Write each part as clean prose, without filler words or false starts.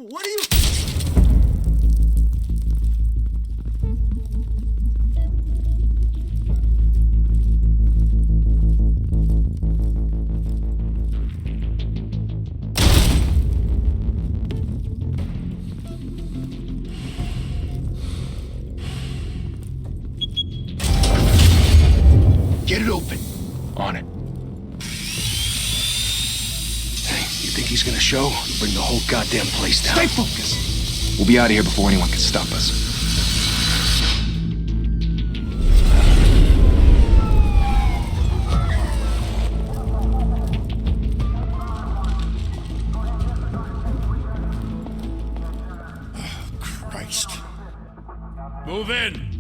What are you... Get it open. On it. Hey, you think he's gonna show? Bring the whole goddamn place down. Stay focused! We'll be out of here before anyone can stop us. Oh, Christ. Move in!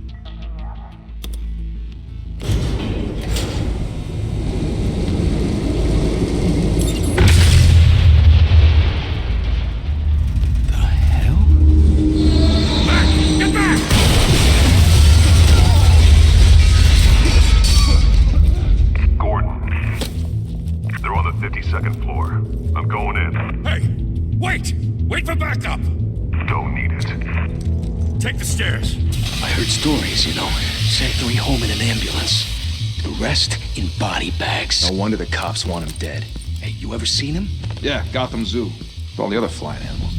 Second floor. I'm going in. Hey! Wait! Wait for backup! Don't need it. Take the stairs. I heard stories, you know. Sent 3 home in an ambulance. The rest in body bags. No wonder the cops want him dead. Hey, you ever seen him? Yeah, Gotham Zoo. With all the other flying animals.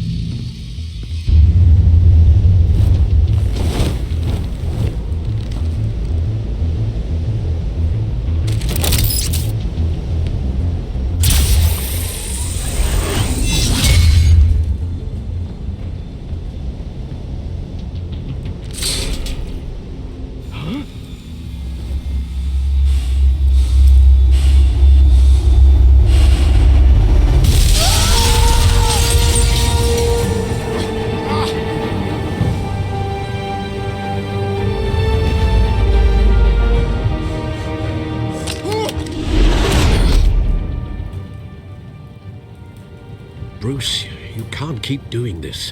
Bruce, you can't keep doing this.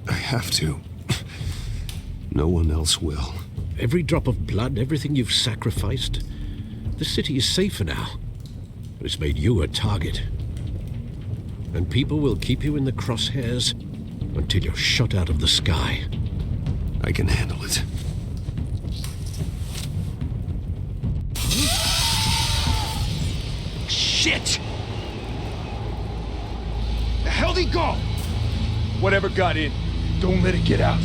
I have to. No one else will. Every drop of blood, everything you've sacrificed. The city is safer now. But it's made you a target. And people will keep you in the crosshairs until you're shot out of the sky. I can handle it. Shit! The hell'd he go? Whatever got in, don't let it get out.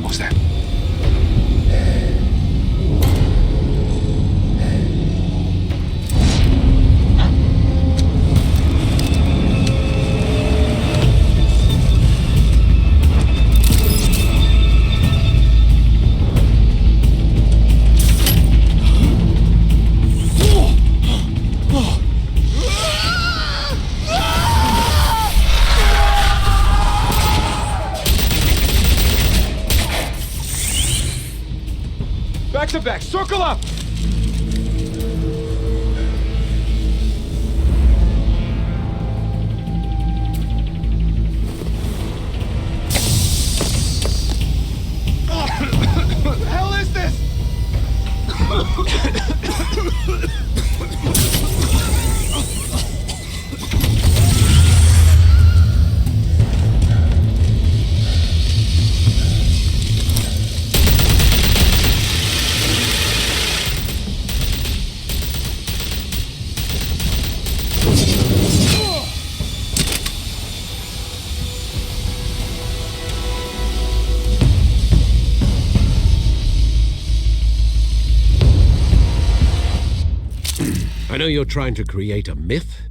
What was that? Back to back, circle up! What the hell is this? I know you're trying to create a myth,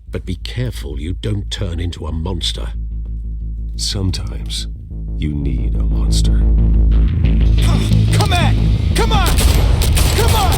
but be careful you don't turn into a monster. Sometimes you need a monster. Come at! Come on! Come on!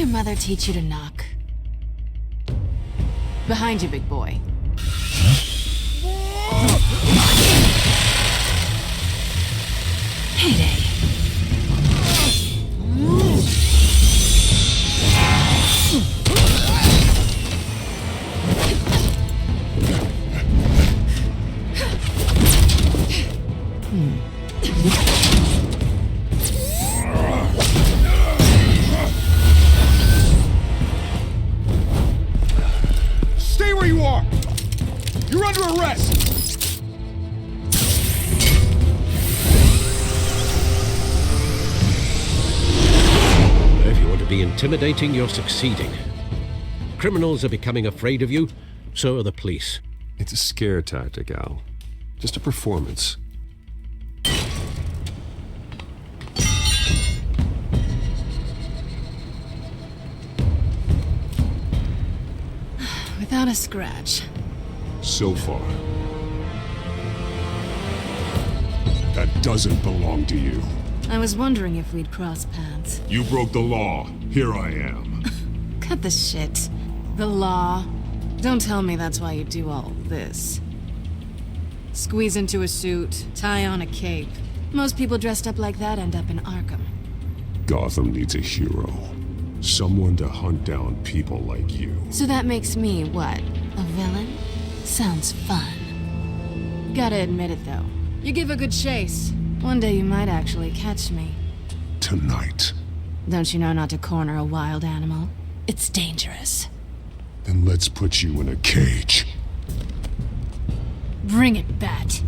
your mother teach you to knock? Behind you, big boy. Heyday. Stay where you are! You're under arrest! If you want to be intimidating, you're succeeding. Criminals are becoming afraid of you, so are the police. It's a scare tactic, Al. Just a performance. Without a scratch. So far. That doesn't belong to you. I was wondering if we'd cross paths. You broke the law. Here I am. Cut the shit. The law. Don't tell me that's why you do all this. Squeeze into a suit, tie on a cape. Most people dressed up like that end up in Arkham. Gotham needs a hero. Someone to hunt down people like you. So that makes me, what, a villain? Sounds fun. Gotta admit it, though. You give a good chase. One day you might actually catch me. Tonight. Don't you know not to corner a wild animal? It's dangerous. Then let's put you in a cage. Bring it, Bat.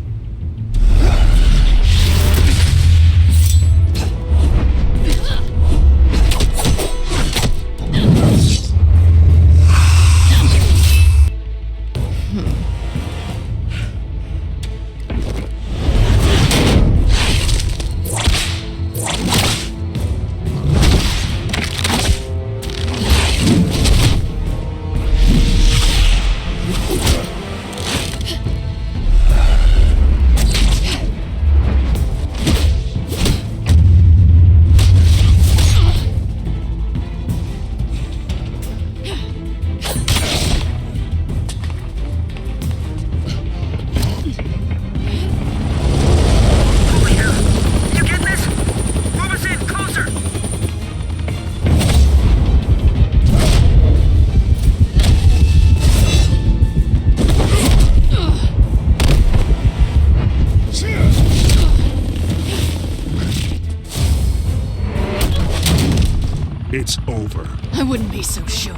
It's over. I wouldn't be so sure.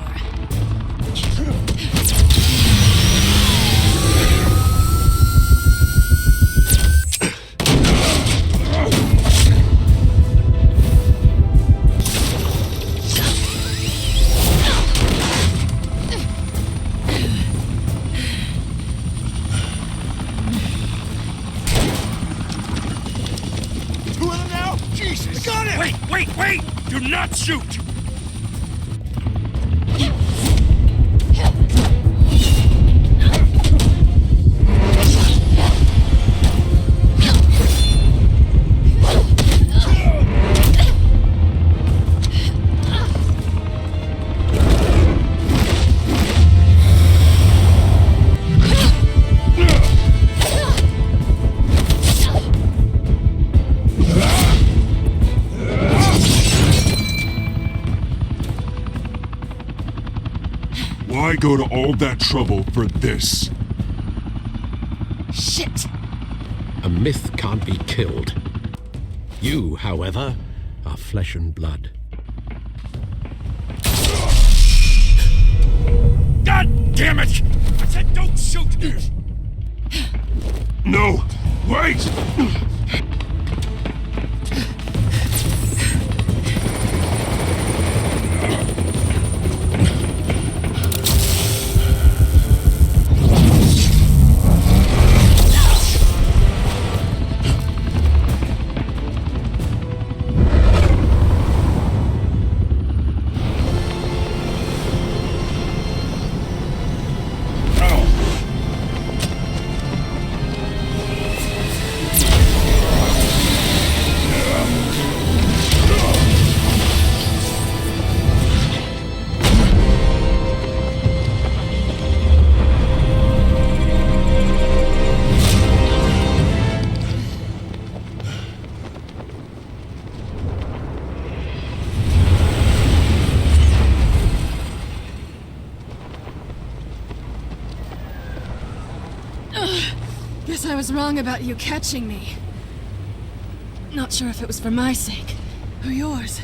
Two of them now? Jesus! Got it! Wait! Do not shoot! Why go to all that trouble for this? Shit! A myth can't be killed. You, however, are flesh and blood. God damn it! I said don't shoot! No! Wait! I was wrong about you catching me. Not sure if it was for my sake or yours.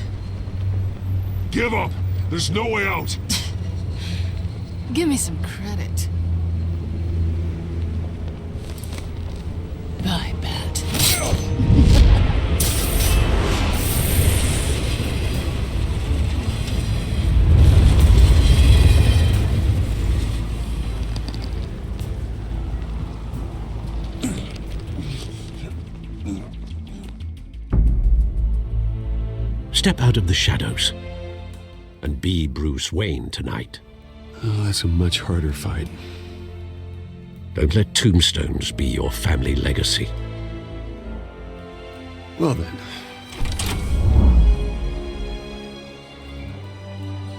Give up! There's no way out! Give me some credit. Bye, Bat. Step out of the shadows and be Bruce Wayne tonight. Oh, that's a much harder fight. Don't let tombstones be your family legacy. Well then.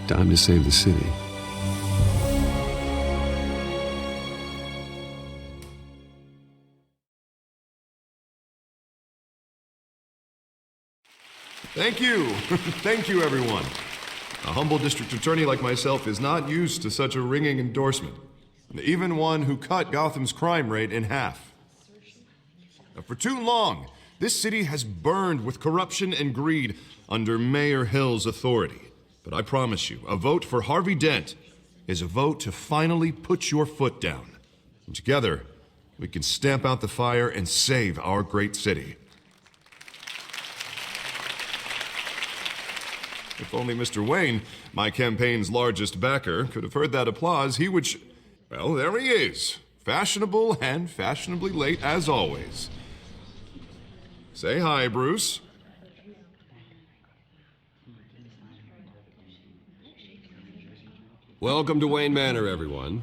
Time to save the city. Thank you. Thank you, everyone. A humble district attorney like myself is not used to such a ringing endorsement. Even one who cut Gotham's crime rate in half. For too long, this city has burned with corruption and greed under Mayor Hill's authority. But I promise you, a vote for Harvey Dent is a vote to finally put your foot down. And together, we can stamp out the fire and save our great city. If only Mr. Wayne, my campaign's largest backer, could have heard that applause, he would well, there he is. Fashionable and fashionably late as always. Say hi, Bruce. Welcome to Wayne Manor, everyone.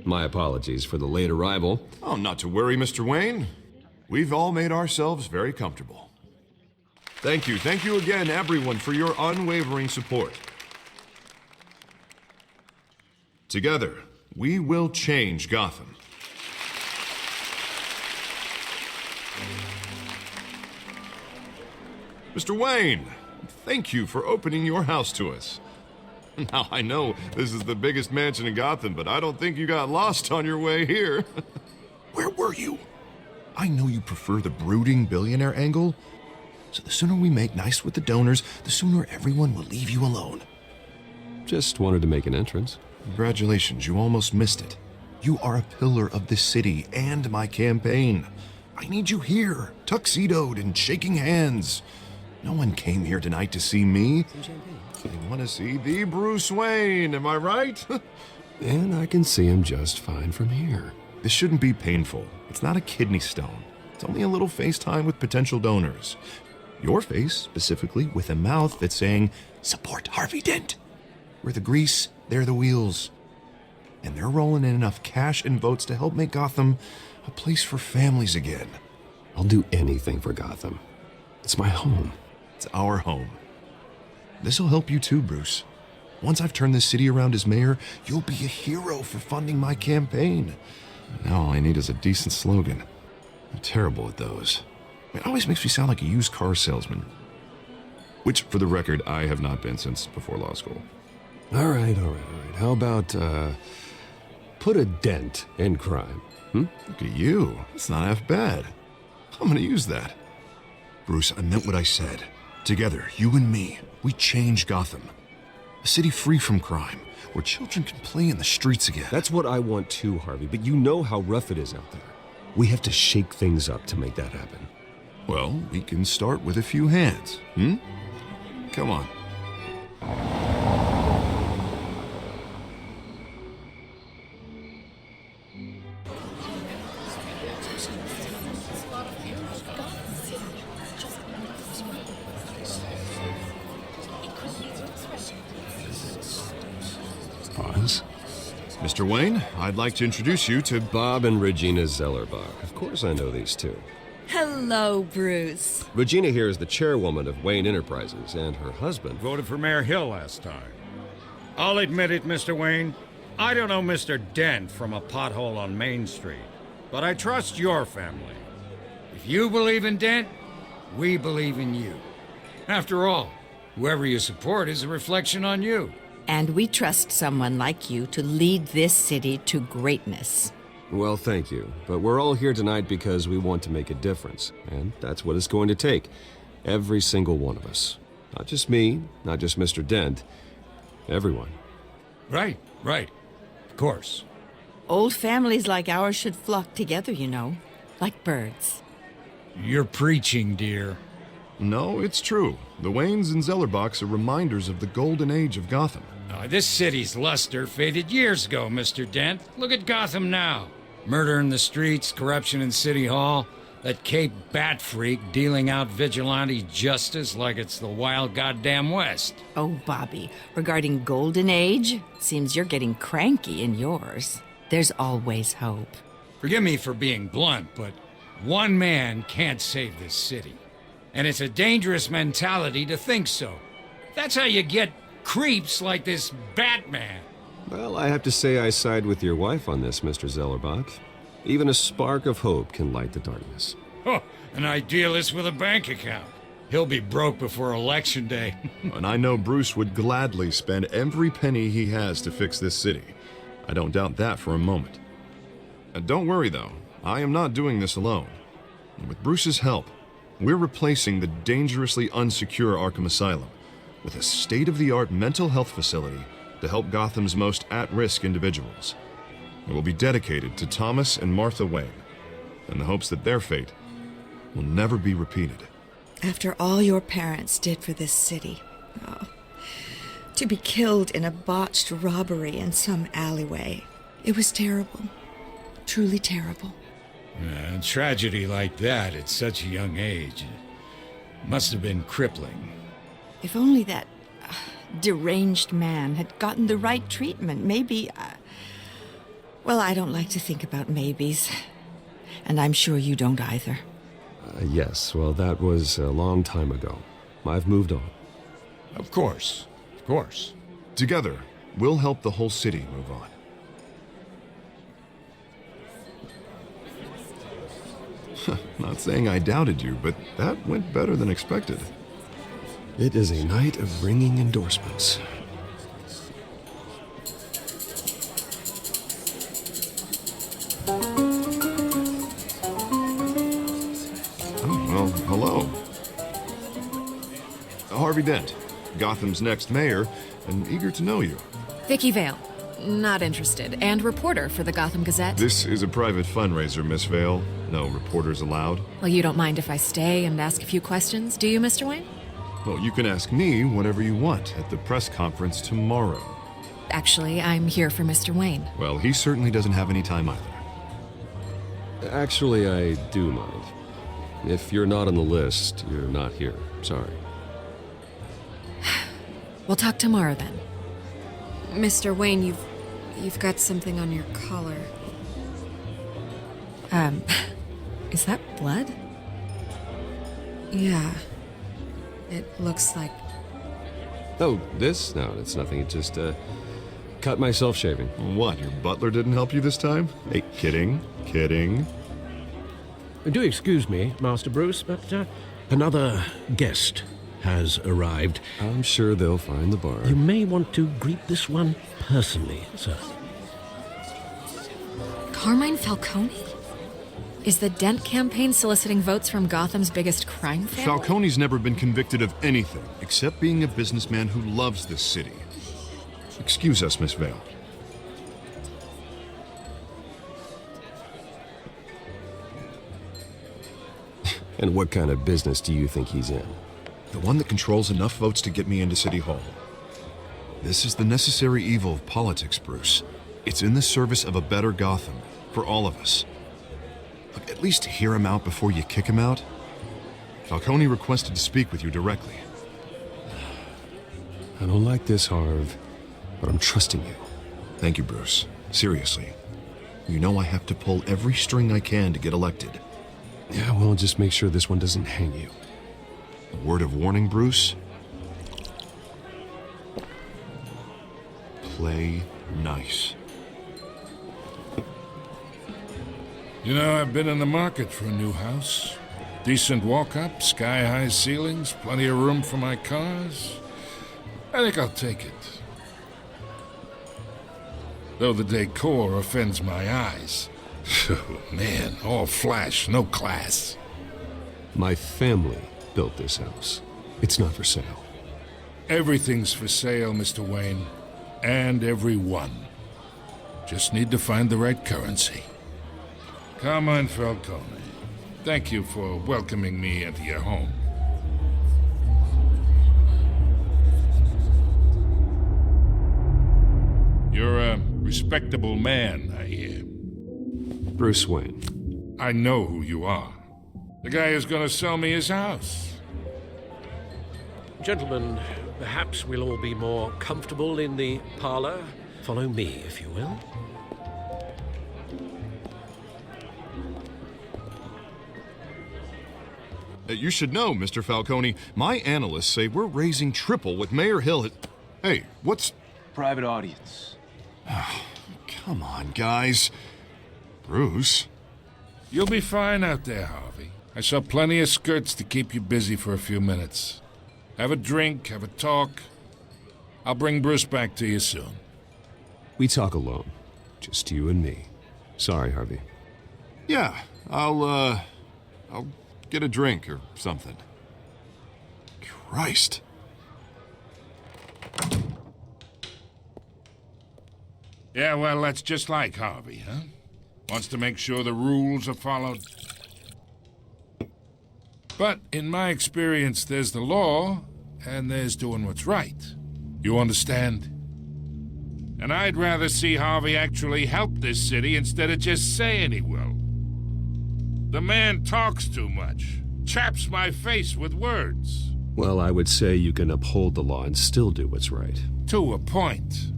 My apologies for the late arrival. Oh, not to worry, Mr. Wayne. We've all made ourselves very comfortable. Thank you again, everyone, for your unwavering support. Together, we will change Gotham. Mr. Wayne, thank you for opening your house to us. Now, I know this is the biggest mansion in Gotham, but I don't think you got lost on your way here. Where were you? I know you prefer the brooding billionaire angle, so the sooner we make nice with the donors, the sooner everyone will leave you alone. Just wanted to make an entrance. Congratulations, you almost missed it. You are a pillar of this city and my campaign. I need you here, tuxedoed and shaking hands. No one came here tonight to see me. They want to see the Bruce Wayne, am I right? And I can see him just fine from here. This shouldn't be painful. It's not a kidney stone. It's only a little FaceTime with potential donors. Your face, specifically, with a mouth that's saying, support Harvey Dent. We're the grease, they're the wheels. And they're rolling in enough cash and votes to help make Gotham a place for families again. I'll do anything for Gotham. It's my home. It's our home. This'll help you too, Bruce. Once I've turned this city around as mayor, you'll be a hero for funding my campaign. Now all I need is a decent slogan. I'm terrible at those. It always makes me sound like a used car salesman. Which, for the record, I have not been since before law school. All right. How about, put a dent in crime? Look at you. It's not half bad. I'm gonna use that. Bruce, I meant what I said. Together, you and me, we change Gotham. A city free from crime, where children can play in the streets again. That's what I want too, Harvey, but you know how rough it is out there. We have to shake things up to make that happen. Well, we can start with a few hands, Come on. Pause. Mr. Wayne, I'd like to introduce you to Bob and Regina Zellerbach. Of course I know these two. Hello, Bruce. Regina here is the chairwoman of Wayne Enterprises, and her husband... Voted for Mayor Hill last time. I'll admit it, Mr. Wayne. I don't know Mr. Dent from a pothole on Main Street, but I trust your family. If you believe in Dent, we believe in you. After all, whoever you support is a reflection on you. And we trust someone like you to lead this city to greatness. Well, thank you. But we're all here tonight because we want to make a difference. And that's what it's going to take. Every single one of us. Not just me, not just Mr. Dent. Everyone. Right. Of course. Old families like ours should flock together, you know, like birds. You're preaching, dear. No, it's true. The Waynes and Zellerbachs are reminders of the golden age of Gotham. This city's luster faded years ago, Mr. Dent. Look at Gotham now. Murder in the streets, corruption in City Hall, that Cape Bat freak dealing out vigilante justice like it's the wild goddamn West. Oh, Bobby, regarding Golden Age, seems you're getting cranky in yours. There's always hope. Forgive me for being blunt, but one man can't save this city. And it's a dangerous mentality to think so. That's how you get creeps like this Batman. Well, I have to say I side with your wife on this, Mr. Zellerbach. Even a spark of hope can light the darkness. Oh, an idealist with a bank account. He'll be broke before Election Day. And I know Bruce would gladly spend every penny he has to fix this city. I don't doubt that for a moment. Don't worry, though. I am not doing this alone. With Bruce's help, we're replacing the dangerously unsecure Arkham Asylum with a state-of-the-art mental health facility to help Gotham's most at-risk individuals. It will be dedicated to Thomas and Martha Wayne, in the hopes that their fate will never be repeated. After all your parents did for this city, to be killed in a botched robbery in some alleyway, it was terrible. Truly terrible. A tragedy like that at such a young age must have been crippling. If only that deranged man had gotten the right treatment, maybe... Well, I don't like to think about maybes. And I'm sure you don't either. Yes, well, that was a long time ago. I've moved on. Of course. Together, we'll help the whole city move on. Not saying I doubted you, but that went better than expected. It is a night of ringing endorsements. Well, hello. Harvey Dent, Gotham's next mayor, and eager to know you. Vicky Vale. Not interested. And reporter for the Gotham Gazette. This is a private fundraiser, Miss Vale. No reporters allowed. Well, you don't mind if I stay and ask a few questions, do you, Mr. Wayne? Well, you can ask me whatever you want at the press conference tomorrow. Actually, I'm here for Mr. Wayne. Well, he certainly doesn't have any time either. Actually, I do mind. If you're not on the list, you're not here. Sorry. We'll talk tomorrow then. Mr. Wayne, you've got something on your collar. Is that blood? Yeah. It looks like... Oh, this? No, it's nothing. It just, cut myself shaving. What, your butler didn't help you this time? Hey, kidding. Do excuse me, Master Bruce, but another guest has arrived. I'm sure they'll find the bar. You may want to greet this one personally, sir. Carmine Falcone? Is the Dent campaign soliciting votes from Gotham's biggest crime family? Falcone's never been convicted of anything except being a businessman who loves this city. Excuse us, Miss Vale. And what kind of business do you think he's in? The one that controls enough votes to get me into City Hall. This is the necessary evil of politics, Bruce. It's in the service of a better Gotham, for all of us. Look, at least hear him out before you kick him out. Falcone requested to speak with you directly. I don't like this, Harv, but I'm trusting you. Thank you, Bruce. Seriously. You know I have to pull every string I can to get elected. Yeah, well, just make sure this one doesn't hang you. A word of warning, Bruce? Play nice. You know, I've been in the market for a new house. Decent walk-up, sky-high ceilings, plenty of room for my cars. I think I'll take it. Though the decor offends my eyes. Oh, man, all flash, no class. My family built this house. It's not for sale. Everything's for sale, Mr. Wayne. And everyone. Just need to find the right currency. Carmine Falcone, thank you for welcoming me into your home. You're a respectable man, I hear. Bruce Wayne. I know who you are. The guy who's gonna sell me his house. Gentlemen, perhaps we'll all be more comfortable in the parlor. Follow me, if you will. You should know, Mr. Falcone, my analysts say we're raising triple what Mayor Hill had... Hey, what's... Private audience. Come on, guys. Bruce? You'll be fine out there, Harvey. I saw plenty of skirts to keep you busy for a few minutes. Have a drink, have a talk. I'll bring Bruce back to you soon. We talk alone. Just you and me. Sorry, Harvey. Yeah, I'll get a drink or something. Christ. Yeah, well, that's just like Harvey, huh? Wants to make sure the rules are followed. But in my experience, there's the law, and there's doing what's right. You understand? And I'd rather see Harvey actually help this city instead of just saying he will. The man talks too much, chaps my face with words. Well, I would say you can uphold the law and still do what's right. To a point.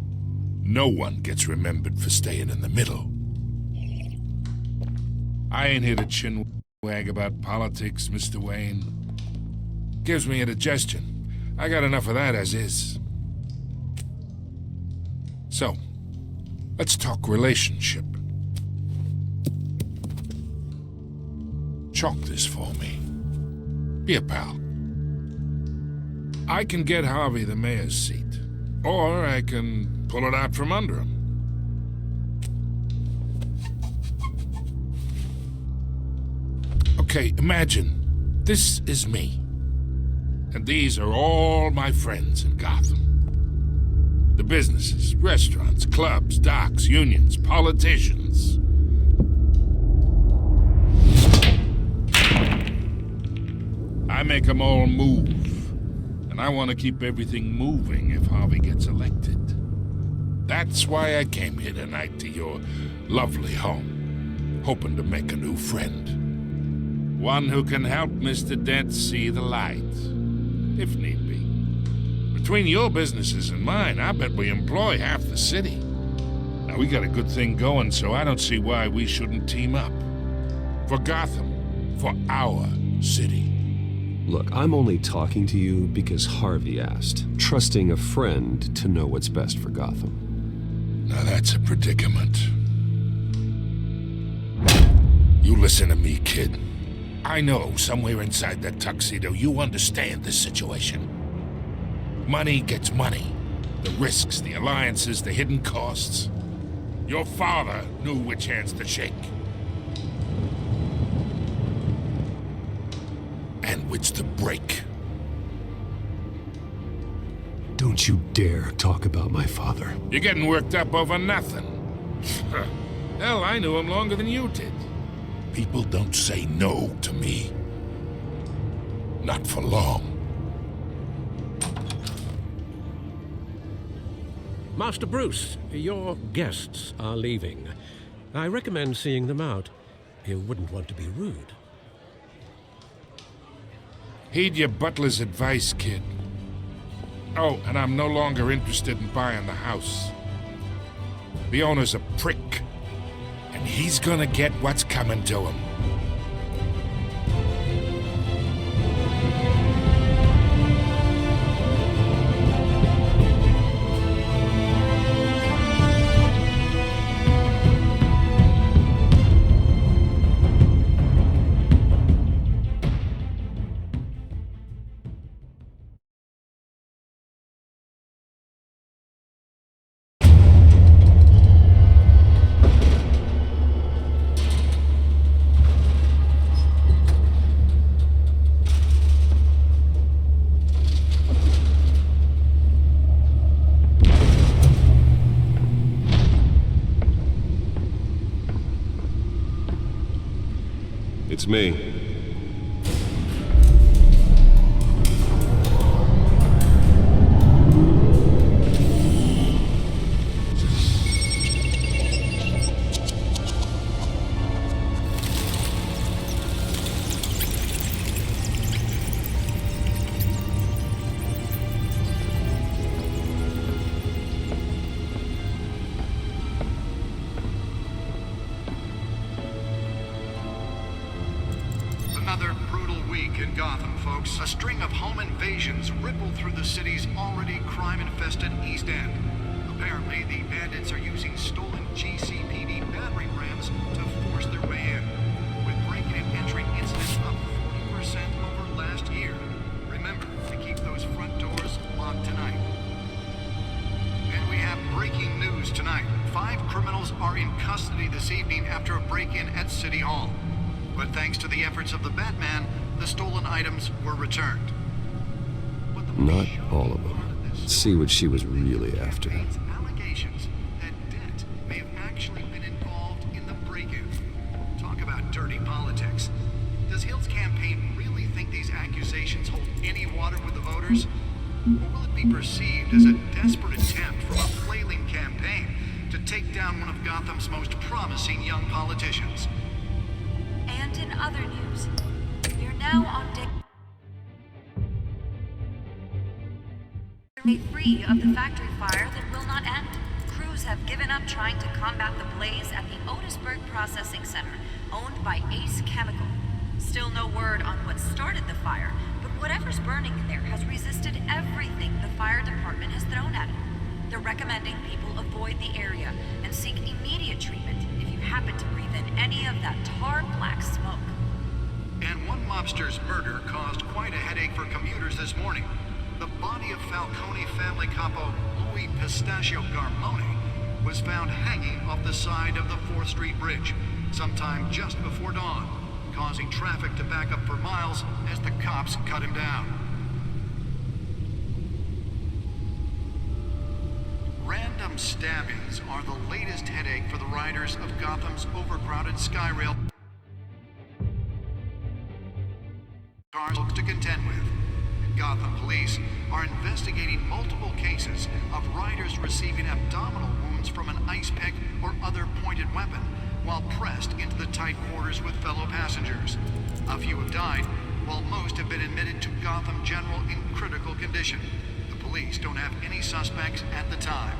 No one gets remembered for staying in the middle. I ain't here to chinwag about politics, Mr. Wayne. Gives me indigestion. I got enough of that as is. So, let's talk relationship. Chalk this for me. Be a pal. I can get Harvey the mayor's seat, or I can pull it out from under him. Okay, imagine this is me, and these are all my friends in Gotham. The businesses, restaurants, clubs, docks, unions, politicians. I make them all move. And I want to keep everything moving if Harvey gets elected. That's why I came here tonight to your lovely home, hoping to make a new friend. One who can help Mr. Dent see the light, if need be. Between your businesses and mine, I bet we employ half the city. Now, we got a good thing going, so I don't see why we shouldn't team up. For Gotham, for our city. Look, I'm only talking to you because Harvey asked, trusting a friend to know what's best for Gotham. Now that's a predicament. You listen to me, kid. I know somewhere inside that tuxedo you understand this situation. Money gets money. The risks, the alliances, the hidden costs. Your father knew which hands to shake. And which to break. Don't you dare talk about my father. You're getting worked up over nothing. Hell, I knew him longer than you did. People don't say no to me. Not for long. Master Bruce, your guests are leaving. I recommend seeing them out. You wouldn't want to be rude. Heed your butler's advice, kid. Oh, and I'm no longer interested in buying the house. The owner's a prick, and he's gonna get what's coming to him. It's me. Another brutal week in Gotham, folks. A string of home invasions rippled through the city's already crime-infested East End. Apparently, the bandits are using stolen GCPD battering rams to force their way in, with breaking and entering incidents up 40% over last year. Remember to keep those front doors locked tonight. And we have breaking news tonight. 5 criminals are in custody this evening after a break-in at City Hall. But thanks to the efforts of the Batman, the stolen items were returned. Not all of them. Let's see what she was really after. Allegations that Dent may have actually been involved in the break-in. Talk about dirty politics. Does Hill's campaign really think these accusations hold any water with the voters? Or will it be perceived as a desperate attempt from a flailing campaign to take down one of Gotham's most promising young politicians? And in other news, you're now on day 3 of the factory fire that will not end. Crews have given up trying to combat the blaze at the Otisburg Processing Center, owned by Ace Chemical. Still no word on what started the fire, but whatever's burning in there has resisted everything the fire department has thrown at it. They're recommending people avoid the area and seek immediate treatment if you happen to breathe in any of that tar black smoke. And one mobster's murder caused quite a headache for commuters this morning. The body of Falcone family capo Louis Pistachio Garmone was found hanging off the side of the 4th Street Bridge sometime just before dawn, causing traffic to back up for miles as the cops cut him down. Random stabbings are the latest headache for the riders of Gotham's overcrowded Skyrail cars to contend with. Gotham police are investigating multiple cases of riders receiving abdominal wounds from an ice pick or other pointed weapon while pressed into the tight quarters with fellow passengers. A few have died, while most have been admitted to Gotham General in critical condition. The police don't have any suspects at the time.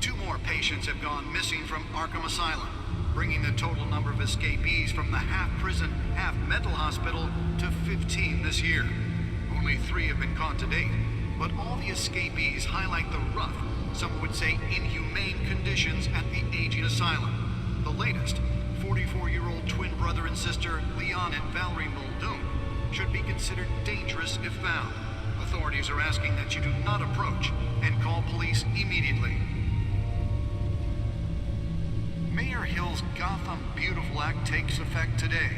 2 more patients have gone missing from Arkham Asylum, bringing the total number of escapees from the half-prison, half-mental hospital to 15 this year. Only 3 have been caught to date, but all the escapees highlight the rough, some would say inhumane conditions at the aging asylum. The latest, 44-year-old twin brother and sister Leon and Valerie Muldoon, should be considered dangerous if found. Authorities are asking that you do not approach and call police immediately. Mayor Hill's Gotham Beautiful Act takes effect today,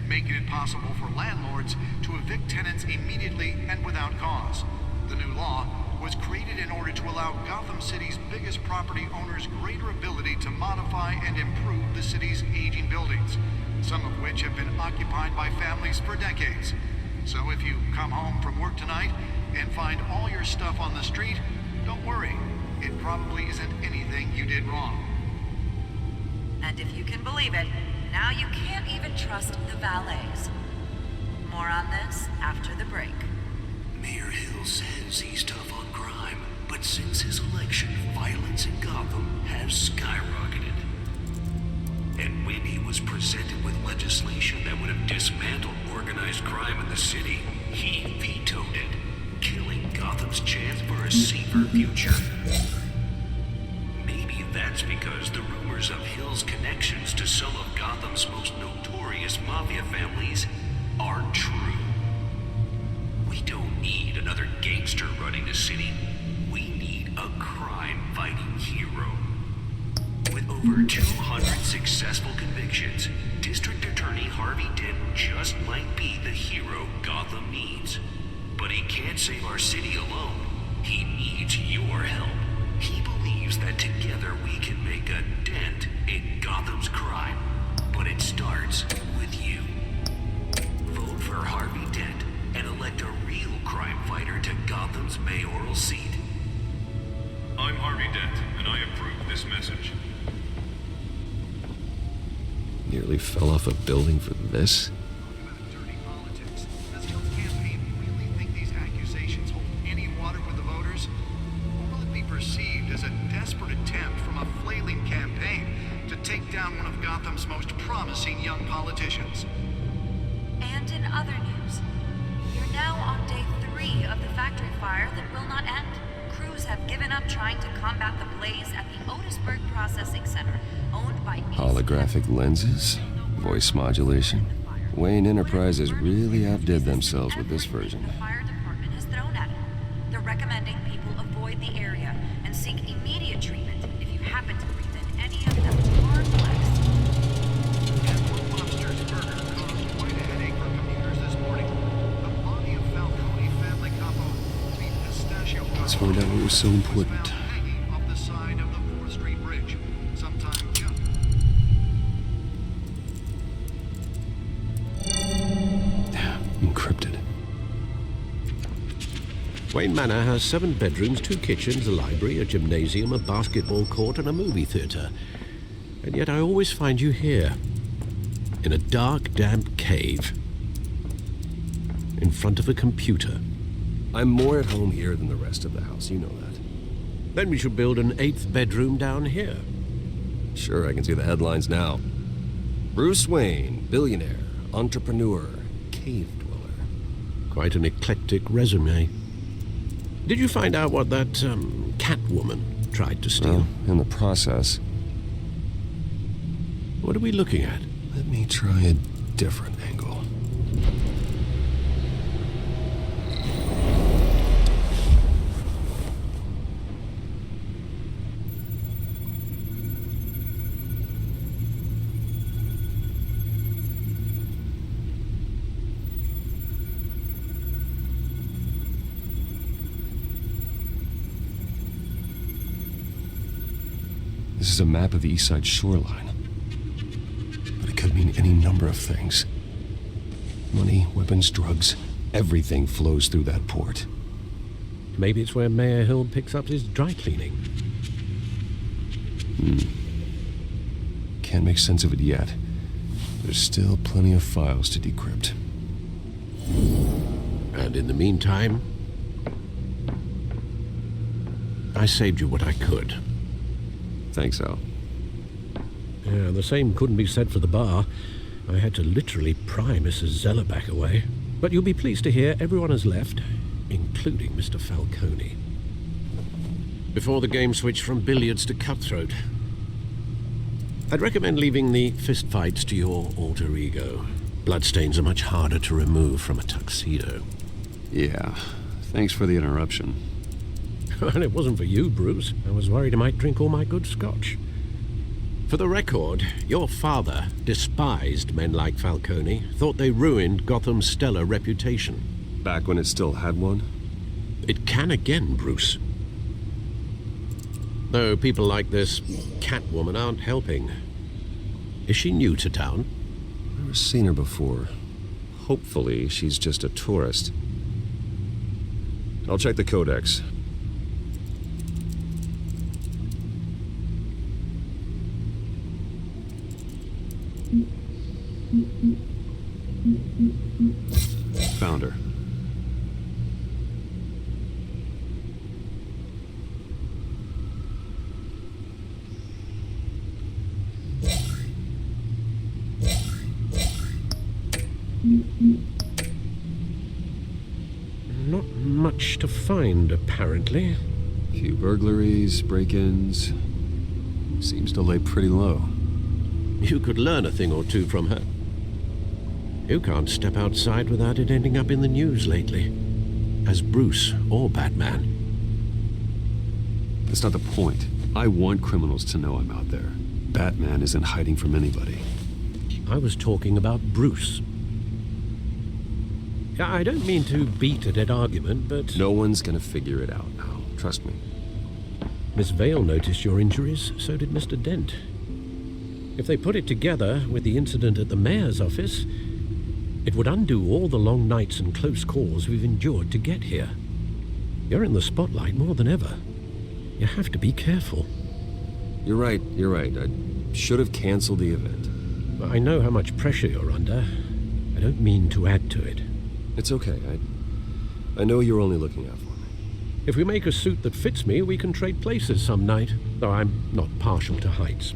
making it possible for landlords to evict tenants immediately and without cause. The new law was created in order to allow Gotham City's biggest property owners greater ability to modify and improve the city's aging buildings, some of which have been occupied by families for decades. So if you come home from work tonight and find all your stuff on the street, don't worry. It probably isn't anything you did wrong. And if you can believe it, now you can't even trust the valets. More on this after the break. Mayor Hill says he's tough on crime, but since his election, violence in Gotham has skyrocketed. And when he was presented with legislation that would have dismantled organized crime in the city, he vetoed it, killing Gotham's chance for a safer future. Maybe that's because the rumors of Hill's connections to some of Gotham's most notorious mafia families aren't true. We don't need another gangster running the city. We need a crime-fighting hero. With over 200 successful convictions, District Attorney Harvey Dent just might be the hero Gotham needs. But he can't save our city alone. He needs your help. He believes that together we can make a dent in Gotham's crime. But it starts with this message. Nearly fell off a building for this? Dirty politics. Does Hill's campaign really think these accusations hold any water with the voters? Or will it be perceived as a desperate attempt from a flailing campaign to take down one of Gotham's most promising young politicians? And in other news, you're now on day 3 of the factory fire that will not end. Crews have given up trying to combat the blaze at the Otisburg Processing Center, owned by Holographic lenses? Voice modulation? Wayne Enterprises really outdid themselves with this version. The fire department has thrown at it. They're recommending people avoid the area and seek immediate treatment if you happen to breathe in any of them complex. And Monsters Burger caused quite a headache for commuters this morning. The body of Falcone family capo, the pistachio Let's find out what was so important. hanging off the side of the 4th Street Bridge. Sometime Encrypted. Wayne Manor has 7 bedrooms, 2 kitchens, a library, a gymnasium, a basketball court, and a movie theater. And yet I always find you here, in a dark, damp cave, in front of a computer. I'm more at home here than the rest of the house, you know that. Then we should build an 8th bedroom down here. Sure, I can see the headlines now. Bruce Wayne, billionaire, entrepreneur, cave dweller. Quite an eclectic resume. Did you find out what that, Catwoman tried to steal? Well, in the process. What are we looking at? Let me try a different angle. This is a map of the East Side shoreline. But it could mean any number of things. Money, weapons, drugs, everything flows through that port. Maybe it's where Mayor Hill picks up his dry cleaning. Can't make sense of it yet. There's still plenty of files to decrypt. And in the meantime, I saved you what I could. Thanks, Al. Yeah, the same couldn't be said for the bar. I had to literally pry Mrs. Zeller back away. But you'll be pleased to hear everyone has left, including Mr. Falcone. Before the game switched from billiards to cutthroat. I'd recommend leaving the fistfights to your alter ego. Bloodstains are much harder to remove from a tuxedo. Yeah, thanks for the interruption. And it wasn't for you, Bruce. I was worried I might drink all my good scotch. For the record, your father despised men like Falcone, thought they ruined Gotham's stellar reputation. Back when it still had one? It can again, Bruce. Though people like this Catwoman aren't helping. Is she new to town? Never seen her before. Hopefully, she's just a tourist. I'll check the codex. Found her. Not much to find, apparently. Few burglaries, break-ins. Seems to lay pretty low. You could learn a thing or two from her. You can't step outside without it ending up in the news lately. As Bruce or Batman. That's not the point. I want criminals to know I'm out there. Batman isn't hiding from anybody. I was talking about Bruce. I don't mean to beat a dead argument, but... No one's gonna figure it out now. Trust me. Miss Vale noticed your injuries, so did Mr. Dent. If they put it together with the incident at the mayor's office, it would undo all the long nights and close calls we've endured to get here. You're in the spotlight more than ever. You have to be careful. You're right. I should have canceled the event. I know how much pressure you're under. I don't mean to add to it. It's okay. I know you're only looking out for me. If we make a suit that fits me, we can trade places some night, though I'm not partial to heights.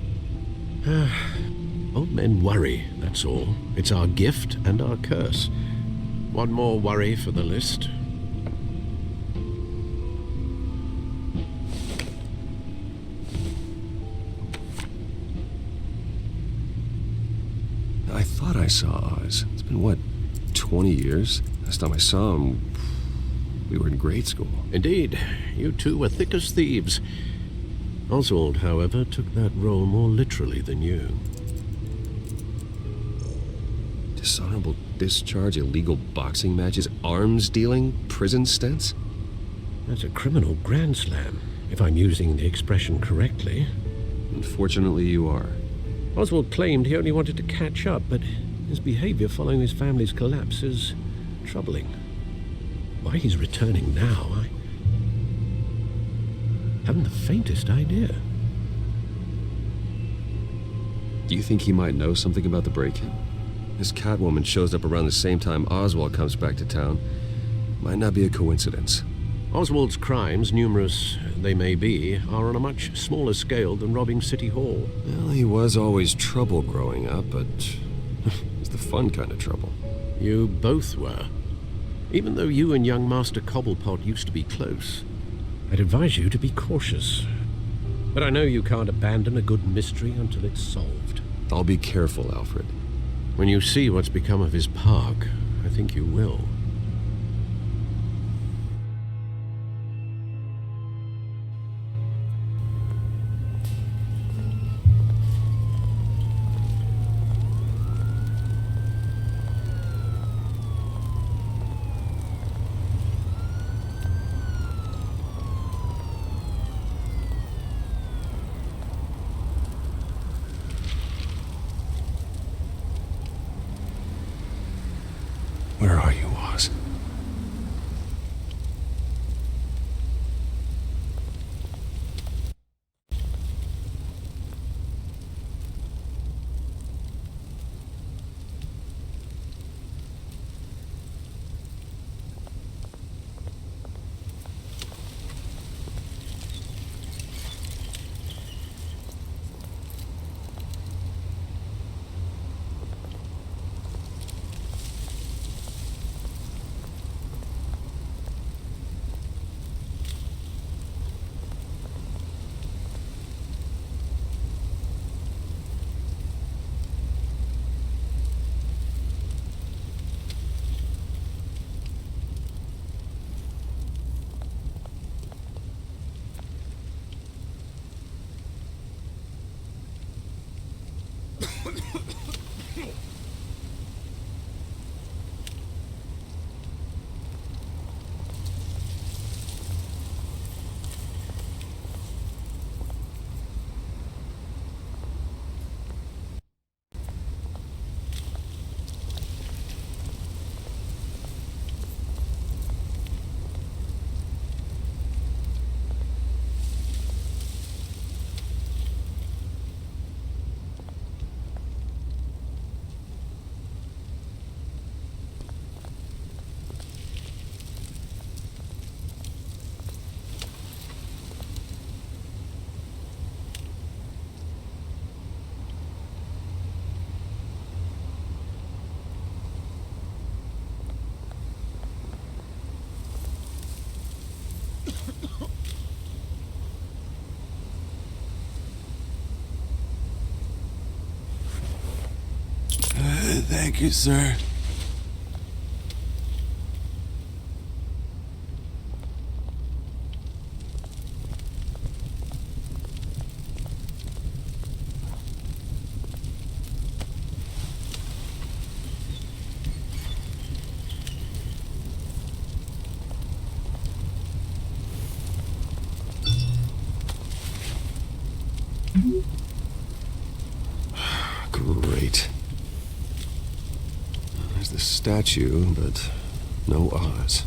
Old men worry, that's all. It's our gift and our curse. One more worry for the list. I thought I saw Oz. It's been, what, 20 years? Last time I saw him, we were in grade school. Indeed. You two were thick as thieves. Oswald, however, took that role more literally than you. Dishonorable discharge, illegal boxing matches, arms dealing, prison stints? That's a criminal grand slam, if I'm using the expression correctly. Unfortunately, you are. Oswald claimed he only wanted to catch up, but his behavior following his family's collapse is troubling. Why he's returning now, I haven't the faintest idea. Do you think he might know something about the break-in? This Catwoman shows up around the same time Oswald comes back to town. Might not be a coincidence. Oswald's crimes, numerous they may be, are on a much smaller scale than robbing City Hall. Well, he was always trouble growing up, but it's the fun kind of trouble. You both were. Even though you and young Master Cobblepot used to be close, I'd advise you to be cautious. But I know you can't abandon a good mystery until it's solved. I'll be careful, Alfred. When you see what's become of his park, I think you will. Where are you, Oz? Thank you, sir. Great. There's the statue, but no Oz.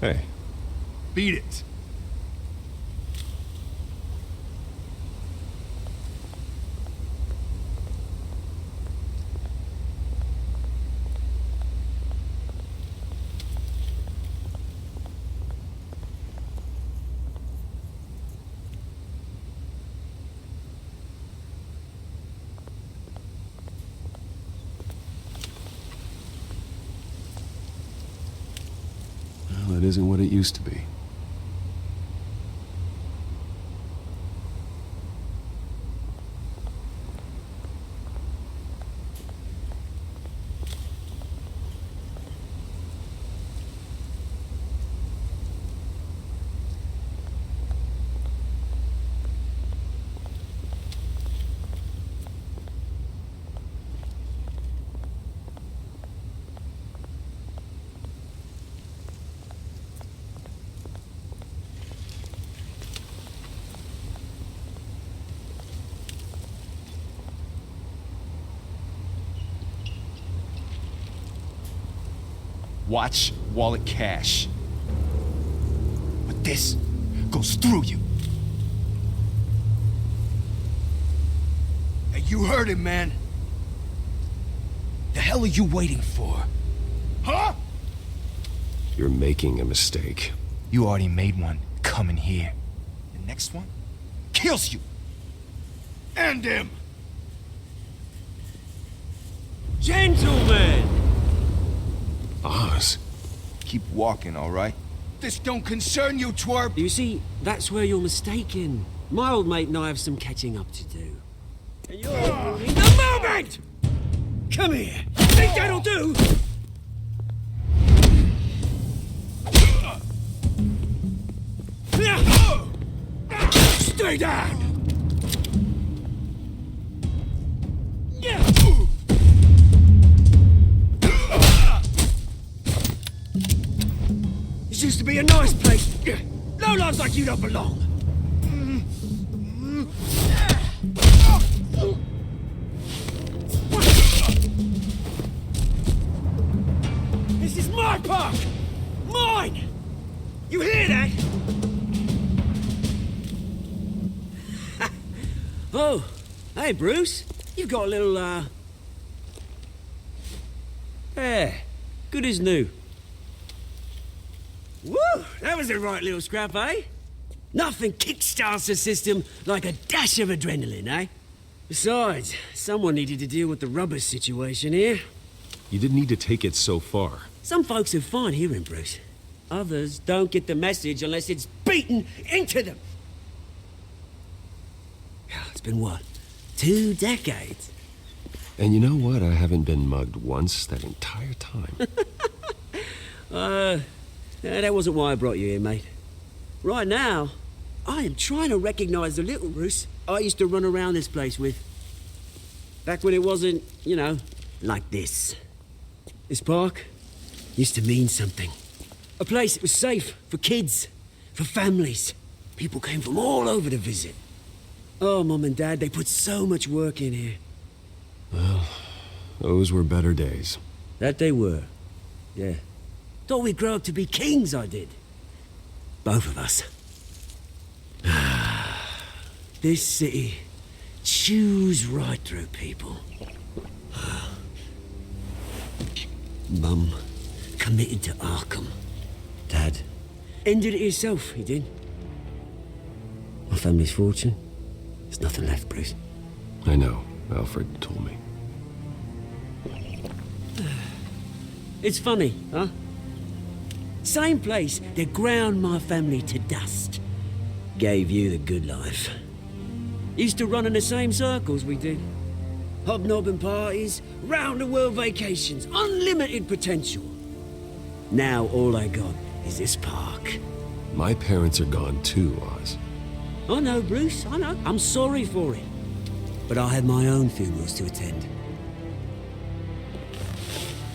Hey. Beat it. Well, it isn't what it used to be. Watch wallet cash. But this goes through you. Hey, you heard him, man. The hell are you waiting for? Huh? You're making a mistake. You already made one coming here. The next one kills you. And him. Gentlemen! Oz. Keep walking, all right? This don't concern you, twerp! You see, that's where you're mistaken. My old mate and I have some catching up to do. And you're ruining the moment! Come here! Think that'll do? Stay down! This used to be a nice place. No lives like you don't belong. This is my park! Mine! You hear that? Oh, hey Bruce. You've got a little, Yeah, good as new. Woo! That was a right little scrap, eh? Nothing kickstarts a system like a dash of adrenaline, eh? Besides, someone needed to deal with the rubber situation here. You didn't need to take it so far. Some folks are fine hearing, Bruce. Others don't get the message unless it's beaten into them. It's been what? 2 decades? And you know what? I haven't been mugged once that entire time. That wasn't why I brought you here, mate. Right now, I am trying to recognize the little Bruce I used to run around this place with. Back when it wasn't, you know, like this. This park used to mean something. A place that was safe for kids, for families. People came from all over to visit. Oh, Mum and Dad, they put so much work in here. Well, those were better days. That they were, yeah. Thought we'd grow up to be kings, I did. Both of us. This city chews right through people. Mum committed to Arkham. Dad ended it himself, he did. My family's fortune, there's nothing left, Bruce. I know. Alfred told me. It's funny, huh? Same place that ground my family to dust. Gave you the good life. Used to run in the same circles we did. Hobnobbing parties, round-the-world vacations, unlimited potential. Now all I got is this park. My parents are gone too, Oz. I know, Bruce, I know. I'm sorry for it. But I had my own funerals to attend.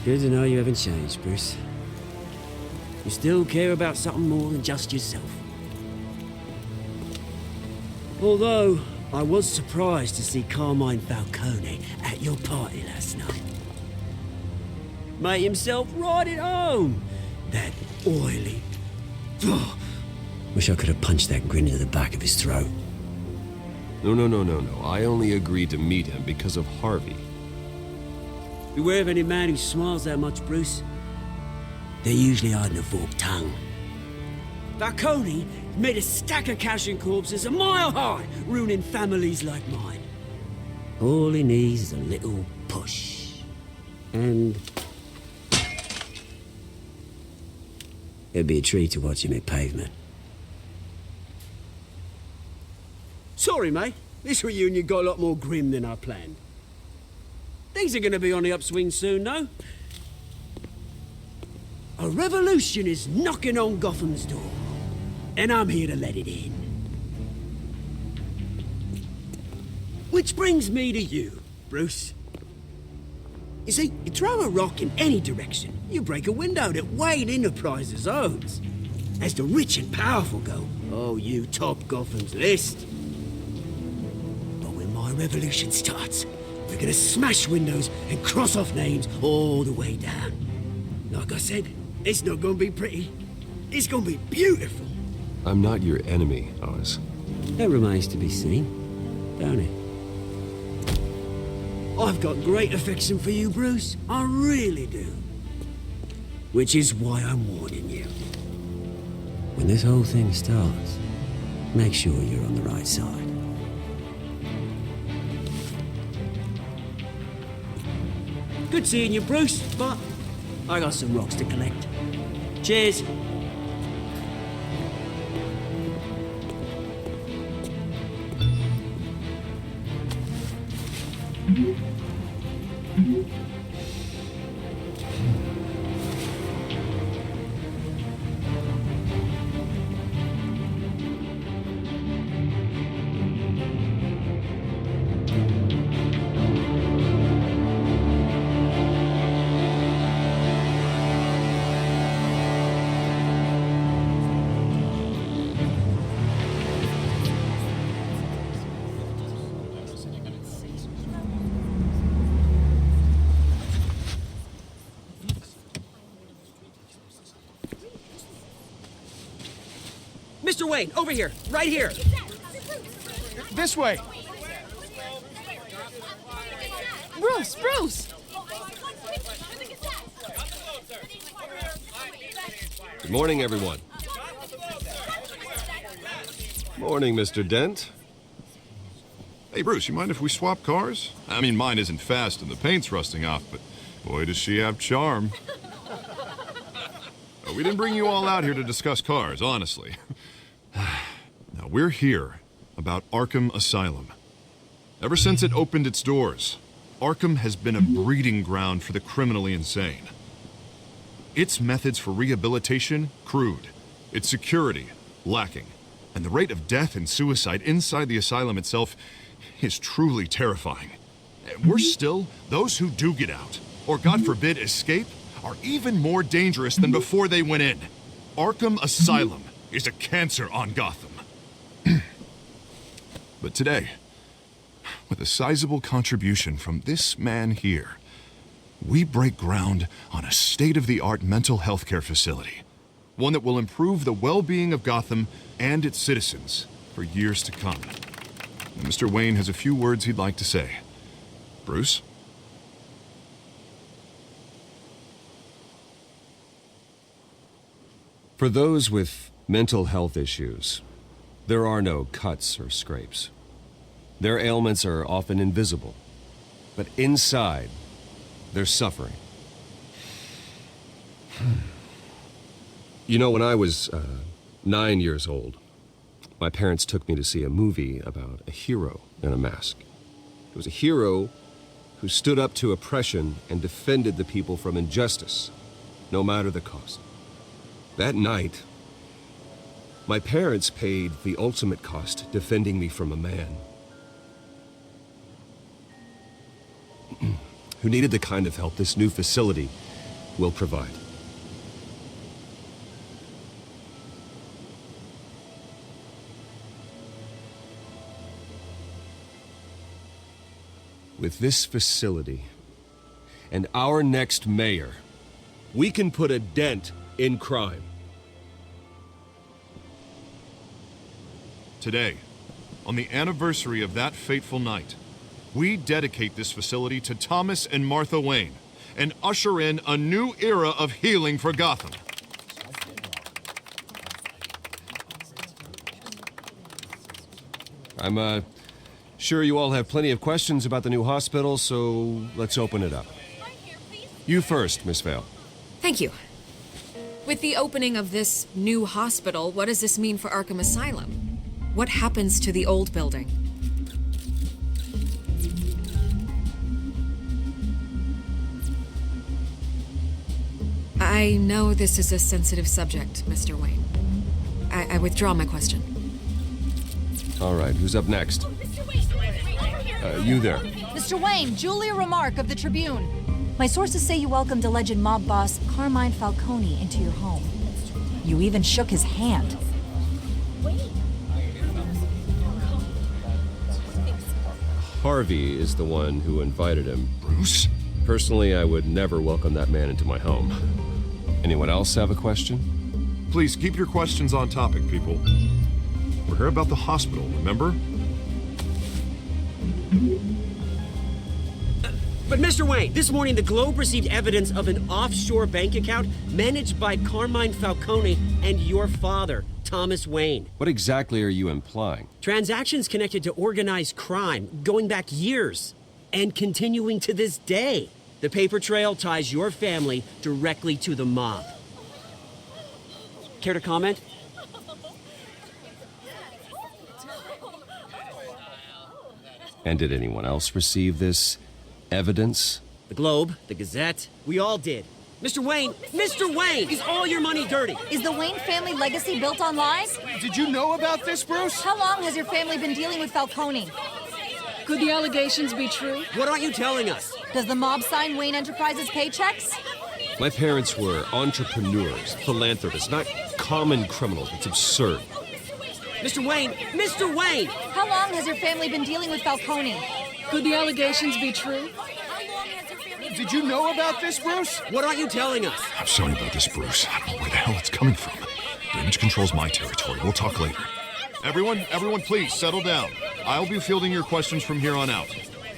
Good to know you haven't changed, Bruce. You still care about something more than just yourself. Although, I was surprised to see Carmine Falcone at your party last night. Made himself right at home. That oily, Wish I could have punched that grin into the back of his throat. No. I only agreed to meet him because of Harvey. Beware of any man who smiles that much, Bruce. They're usually hiding a forked tongue. Falcone made a stack of cashing corpses a mile high, ruining families like mine. All he needs is a little push. And... it'd be a treat to watch him hit pavement. Sorry, mate. This reunion got a lot more grim than I planned. Things are gonna be on the upswing soon, though. A revolution is knocking on Gotham's door, and I'm here to let it in. Which brings me to you, Bruce. You see, you throw a rock in any direction, you break a window that Wayne Enterprises owns. As the rich and powerful go, oh, you top Gotham's list. But when my revolution starts, we're gonna smash windows and cross off names all the way down. Like I said, it's not gonna be pretty. It's gonna be beautiful. I'm not your enemy, Oz. That remains to be seen, don't it? I've got great affection for you, Bruce. I really do. Which is why I'm warning you. When this whole thing starts, make sure you're on the right side. Good seeing you, Bruce, but I got some rocks to collect. Cheers. Mr. Wayne, over here, right here. This way. Bruce! Good morning, everyone. Morning, Mr. Dent. Hey, Bruce, you mind if we swap cars? I mean, mine isn't fast and the paint's rusting off, but boy, does she have charm. We didn't bring you all out here to discuss cars, honestly. Now, we're here about Arkham Asylum. Ever since it opened its doors, Arkham has been a breeding ground for the criminally insane. Its methods for rehabilitation, crude. Its security, lacking. And the rate of death and suicide inside the asylum itself is truly terrifying. Worse still, those who do get out, or God forbid escape, are even more dangerous than before they went in. Arkham Asylum is a cancer on Gotham. But today, with a sizable contribution from this man here, we break ground on a state-of-the-art mental health care facility. One that will improve the well-being of Gotham and its citizens for years to come. And Mr. Wayne has a few words he'd like to say. Bruce? For those with mental health issues, there are no cuts or scrapes. Their ailments are often invisible, but inside, they're suffering. You know, when I was 9 years old, my parents took me to see a movie about a hero in a mask. It was a hero who stood up to oppression and defended the people from injustice, no matter the cost. That night, my parents paid the ultimate cost defending me from a man who needed the kind of help this new facility will provide. With this facility and our next mayor, we can put a dent in crime. Today, on the anniversary of that fateful night, we dedicate this facility to Thomas and Martha Wayne and usher in a new era of healing for Gotham. I'm sure you all have plenty of questions about the new hospital, so let's open it up. You first, Miss Vale. Thank you. With the opening of this new hospital, what does this mean for Arkham Asylum? What happens to the old building? I know this is a sensitive subject, Mr. Wayne. I withdraw my question. All right, who's up next? You there. Mr. Wayne, Julia Remark of the Tribune. My sources say you welcomed alleged mob boss Carmine Falcone into your home. You even shook his hand. Harvey is the one who invited him. Bruce? Personally, I would never welcome that man into my home. Anyone else have a question? Please keep your questions on topic, people. We're here about the hospital, remember? But Mr. Wayne, this morning the Globe received evidence of an offshore bank account managed by Carmine Falcone and your father, Thomas Wayne. What exactly are you implying? Transactions connected to organized crime going back years and continuing to this day. The paper trail ties your family directly to the mob. Care to comment? And did anyone else receive this evidence? The Globe, the Gazette, we all did. Mr. Wayne, is all your money dirty? Is the Wayne family legacy built on lies? Did you know about this, Bruce? How long has your family been dealing with Falcone? Could the allegations be true? What aren't you telling us? Does the mob sign Wayne Enterprises paychecks? My parents were entrepreneurs, philanthropists, not common criminals. It's absurd. Mr. Wayne! How long has your family been dealing with Falcone? Could the allegations be true? Did you know about this, Bruce? What aren't you telling us? I'm sorry about this, Bruce. I don't know where the hell it's coming from. Damage control's my territory. We'll talk later. Everyone, please settle down. I'll be fielding your questions from here on out.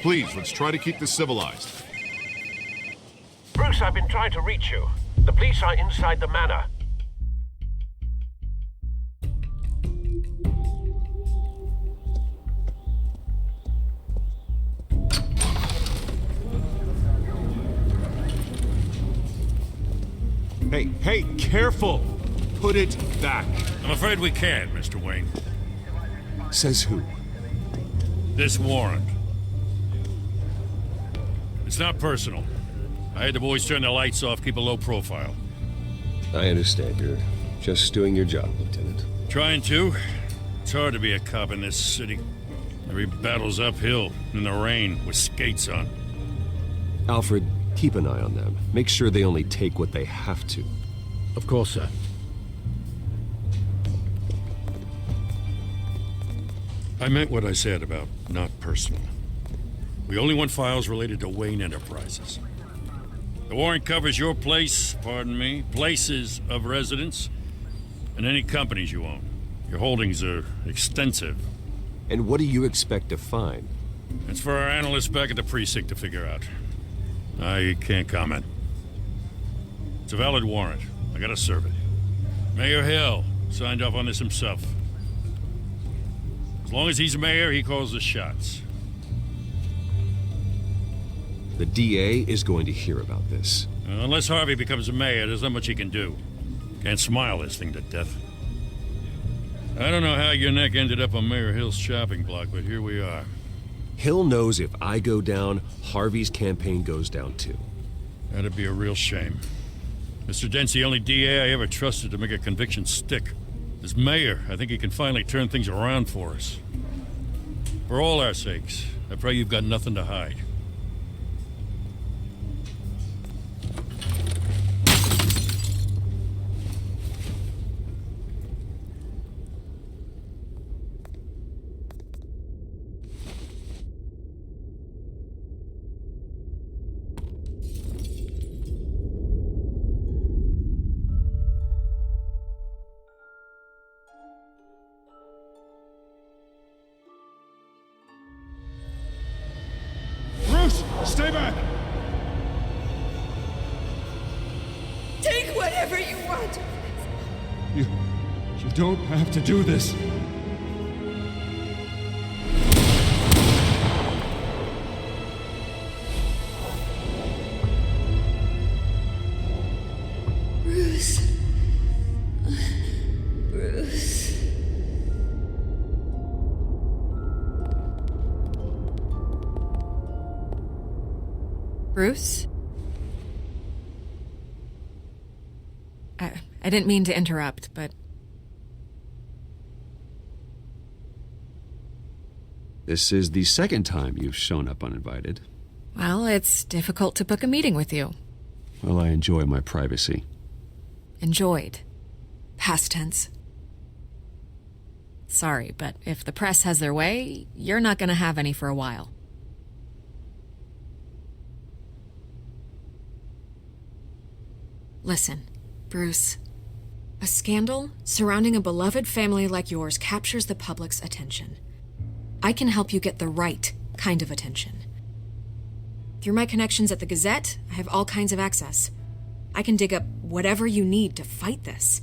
Please, let's try to keep this civilized. Bruce, I've been trying to reach you. The police are inside the manor. Hey, careful! Put it back. I'm afraid we can't, Mr. Wayne. Says who? This warrant. It's not personal. I had the boys turn the lights off, keep a low profile. I understand. You're just doing your job, Lieutenant. Trying to. It's hard to be a cop in this city. Every battle's uphill, in the rain, with skates on. Alfred, keep an eye on them. Make sure they only take what they have to. Of course, sir. I meant what I said about not personal. We only want files related to Wayne Enterprises. The warrant covers your place, places of residence, and any companies you own. Your holdings are extensive. And what do you expect to find? It's for our analysts back at the precinct to figure out. I can't comment. It's a valid warrant. I gotta serve it. Mayor Hill signed off on this himself. As long as he's mayor, he calls the shots. The DA is going to hear about this. Unless Harvey becomes a mayor, there's not much he can do. Can't smile this thing to death. I don't know how your neck ended up on Mayor Hill's shopping block, but here we are. Hill knows if I go down, Harvey's campaign goes down too. That'd be a real shame. Mr. Dent's the only DA I ever trusted to make a conviction stick. As mayor, I think he can finally turn things around for us. For all our sakes, I pray you've got nothing to hide. You don't have to do this. Bruce. Bruce. Bruce? I didn't mean to interrupt, but... This is the second time you've shown up uninvited. Well, it's difficult to book a meeting with you. Well, I enjoy my privacy. Enjoyed. Past tense. Sorry, but if the press has their way, you're not gonna have any for a while. Listen, Bruce. A scandal surrounding a beloved family like yours captures the public's attention. I can help you get the right kind of attention. Through my connections at the Gazette, I have all kinds of access. I can dig up whatever you need to fight this.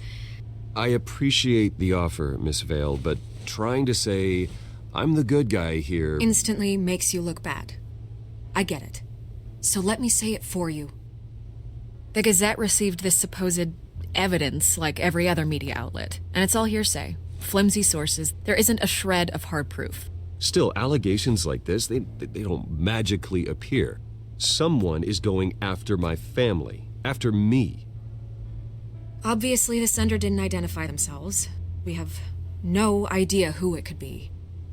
I appreciate the offer, Miss Vale, but trying to say I'm the good guy here... Instantly makes you look bad. I get it. So let me say it for you. The Gazette received this supposed evidence like every other media outlet, and it's all hearsay. Flimsy sources. There isn't a shred of hard proof. Still, allegations like this, they don't magically appear. Someone is going after my family, after me. Obviously, the sender didn't identify themselves. We have no idea who it could be.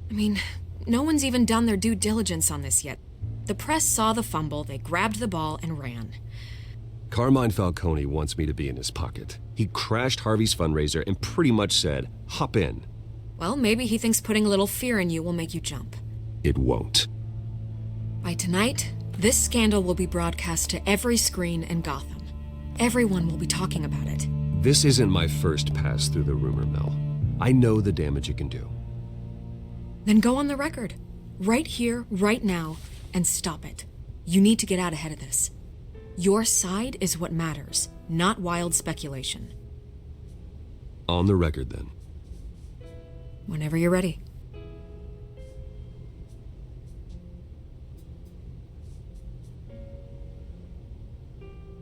I mean, no one's even done their due diligence on this yet. The press saw the fumble, they grabbed the ball and ran. Carmine Falcone wants me to be in his pocket. He crashed Harvey's fundraiser and pretty much said, hop in. Well, maybe he thinks putting a little fear in you will make you jump. It won't. By tonight, this scandal will be broadcast to every screen in Gotham. Everyone will be talking about it. This isn't my first pass through the rumor mill. I know the damage it can do. Then go on the record. Right here, right now, and stop it. You need to get out ahead of this. Your side is what matters, not wild speculation. On the record, then. Whenever you're ready.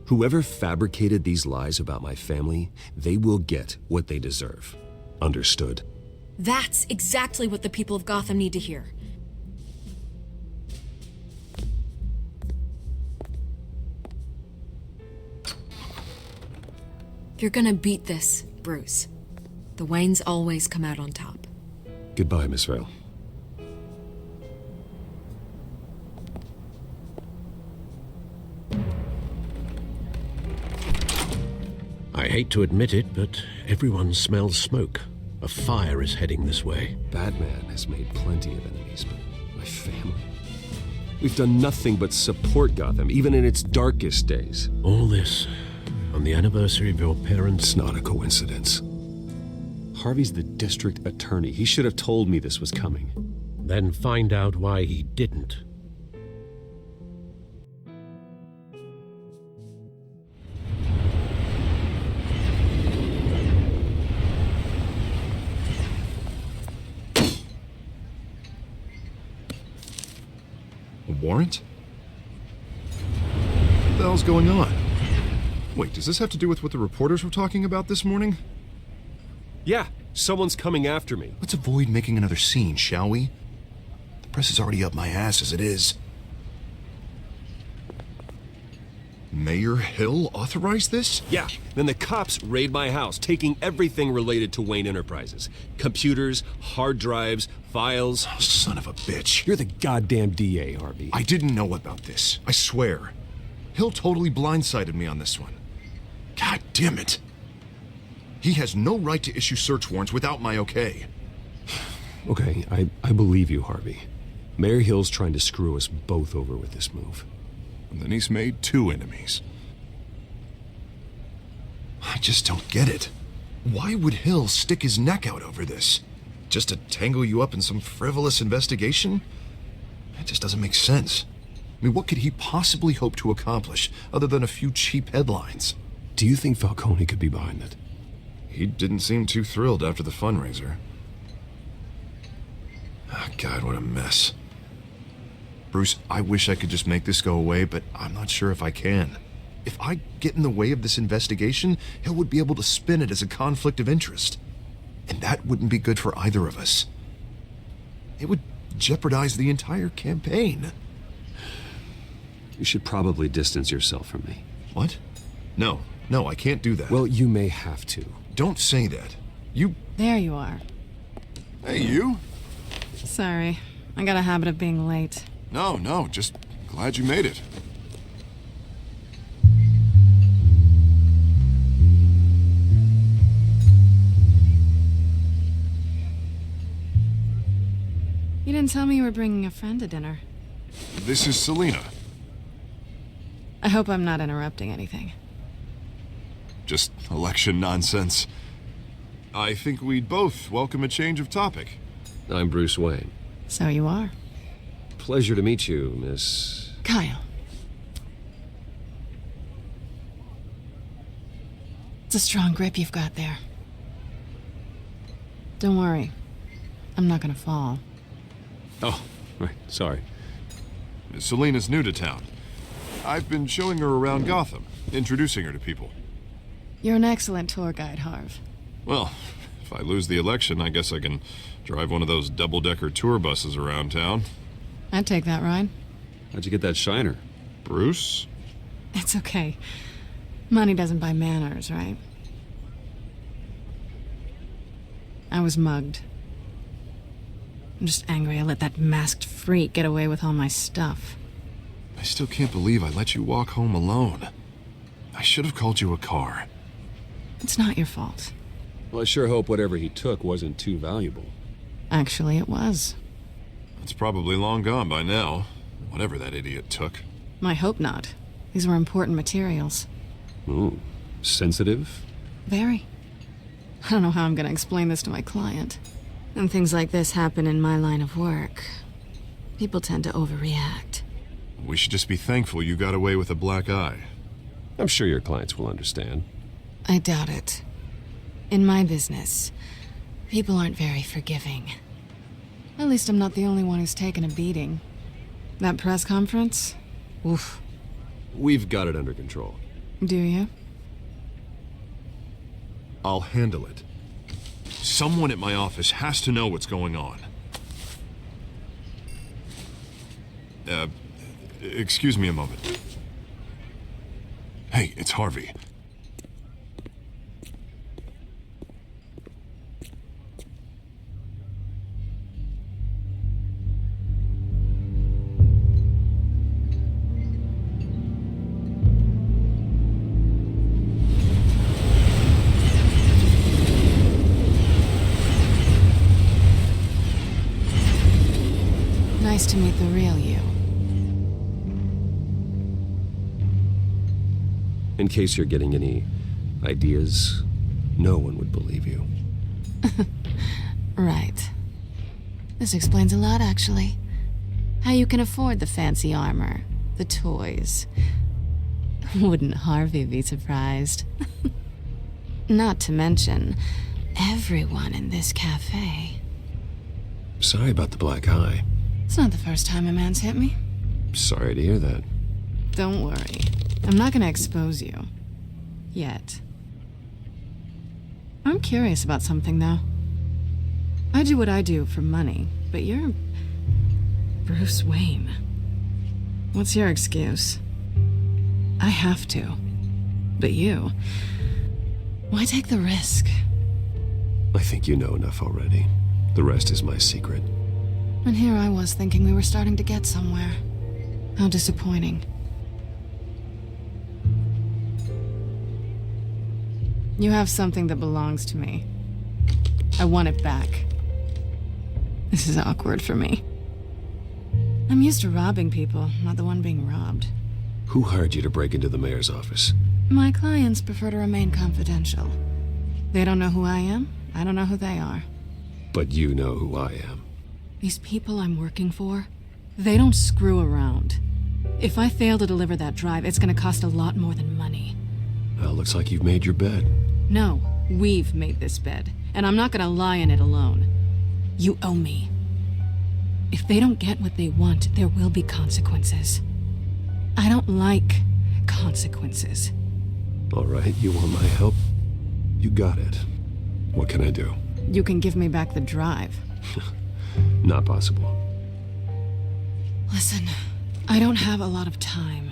Whoever fabricated these lies about my family, they will get what they deserve. Understood? That's exactly what the people of Gotham need to hear. You're gonna beat this, Bruce. The Waynes always come out on top. Goodbye, Miss Vale. I hate to admit it, but everyone smells smoke. A fire is heading this way. Batman has made plenty of enemies, but my family... We've done nothing but support Gotham, even in its darkest days. All this on the anniversary of your parents'... It's not a coincidence. Harvey's the district attorney. He should have told me this was coming. Then find out why he didn't. A warrant? What the hell's going on? Wait, does this have to do with what the reporters were talking about this morning? Yeah, someone's coming after me. Let's avoid making another scene, shall we? The press is already up my ass as it is. Mayor Hill authorized this? Yeah, then the cops raid my house, taking everything related to Wayne Enterprises. Computers, hard drives, files. Oh, son of a bitch. You're the goddamn DA, Harvey. I didn't know about this. I swear. Hill totally blindsided me on this one. God damn it. He has no right to issue search warrants without my okay. Okay, I believe you, Harvey. Mayor Hill's trying to screw us both over with this move. And then he's made two enemies. I just don't get it. Why would Hill stick his neck out over this? Just to tangle you up in some frivolous investigation? That just doesn't make sense. I mean, what could he possibly hope to accomplish other than a few cheap headlines? Do you think Falcone could be behind it? He didn't seem too thrilled after the fundraiser. Ah, God, what a mess. Bruce, I wish I could just make this go away, but I'm not sure if I can. If I get in the way of this investigation, Hill would be able to spin it as a conflict of interest. And that wouldn't be good for either of us. It would jeopardize the entire campaign. You should probably distance yourself from me. What? No, I can't do that. Well, you may have to. Don't say that. You... There you are. Hey, you? Sorry. I got a habit of being late. No, just glad you made it. You didn't tell me you were bringing a friend to dinner. This is Selena. I hope I'm not interrupting anything. Just election nonsense. I think we'd both welcome a change of topic. I'm Bruce Wayne. So you are. Pleasure to meet you, Miss... Kyle. It's a strong grip you've got there. Don't worry. I'm not gonna fall. Oh, right, sorry. Selena's new to town. I've been showing her around Gotham, introducing her to people. You're an excellent tour guide, Harv. Well, if I lose the election, I guess I can drive one of those double-decker tour buses around town. I'd take that ride. How'd you get that shiner? Bruce? It's okay. Money doesn't buy manners, right? I was mugged. I'm just angry I let that masked freak get away with all my stuff. I still can't believe I let you walk home alone. I should have called you a car. It's not your fault. Well, I sure hope whatever he took wasn't too valuable. Actually, it was. It's probably long gone by now, whatever that idiot took. I hope not. These were important materials. Ooh, sensitive? Very. I don't know how I'm gonna explain this to my client. When things like this happen in my line of work, people tend to overreact. We should just be thankful you got away with a black eye. I'm sure your clients will understand. I doubt it. In my business, people aren't very forgiving. At least I'm not the only one who's taken a beating. That press conference? Oof. We've got it under control. Do you? I'll handle it. Someone at my office has to know what's going on. Excuse me a moment. Hey, it's Harvey. Nice to meet the real you. In case you're getting any ideas, no one would believe you. Right. This explains a lot, actually. How you can afford the fancy armor, the toys. Wouldn't Harvey be surprised? Not to mention, everyone in this cafe. Sorry about the black eye. It's not the first time a man's hit me. Sorry to hear that. Don't worry. I'm not gonna expose you. Yet. I'm curious about something, though. I do what I do for money, but you're... Bruce Wayne. What's your excuse? I have to. But you... Why take the risk? I think you know enough already. The rest is my secret. And here I was thinking we were starting to get somewhere. How disappointing. You have something that belongs to me. I want it back. This is awkward for me. I'm used to robbing people, not the one being robbed. Who hired you to break into the mayor's office? My clients prefer to remain confidential. They don't know who I am. I don't know who they are. But you know who I am. These people I'm working for, they don't screw around. If I fail to deliver that drive, it's gonna cost a lot more than money. Well, looks like you've made your bed. No, We've made this bed, and I'm not gonna lie in it alone. You owe me. If they don't get what they want, there will be consequences. I don't like consequences. All right, you want my help? You got it. What can I do? You can give me back the drive. Not possible. Listen, I don't have a lot of time.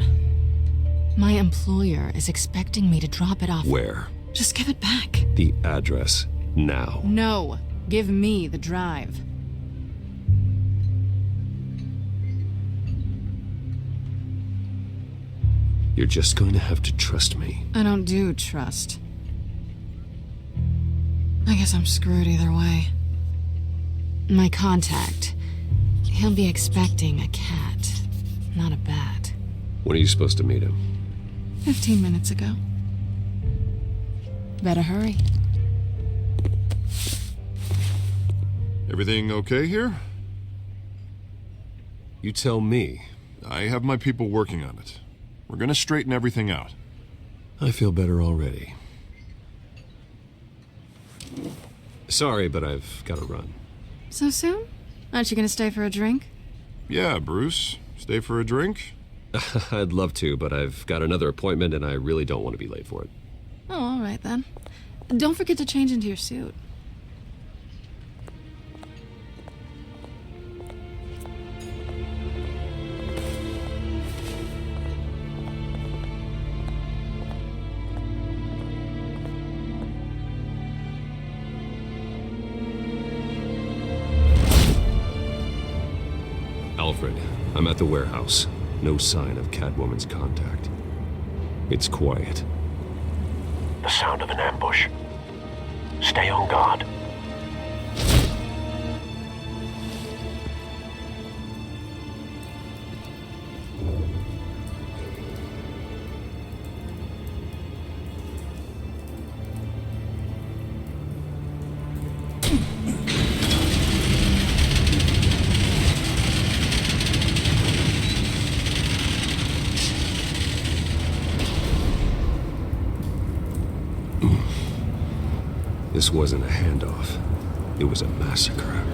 My employer is expecting me to drop it off. Where? Just give it back. The address, now. No, give me the drive. You're just going to have to trust me. I don't do trust. I guess I'm screwed either way. My contact, he'll be expecting a cat, not a bat. When are you supposed to meet him? 15 minutes ago. Better hurry. Everything okay here? You tell me. I have my people working on it. We're gonna straighten everything out. I feel better already. Sorry, but I've got to run. So soon? Aren't you gonna stay for a drink? Yeah, Bruce. Stay for a drink? I'd love to, but I've got another appointment and I really don't want to be late for it. Oh, all right then. Don't forget to change into your suit. Alfred, I'm at the warehouse. No sign of Catwoman's contact. It's quiet. The sound of an ambush. Stay on guard. This wasn't a handoff. It was a massacre.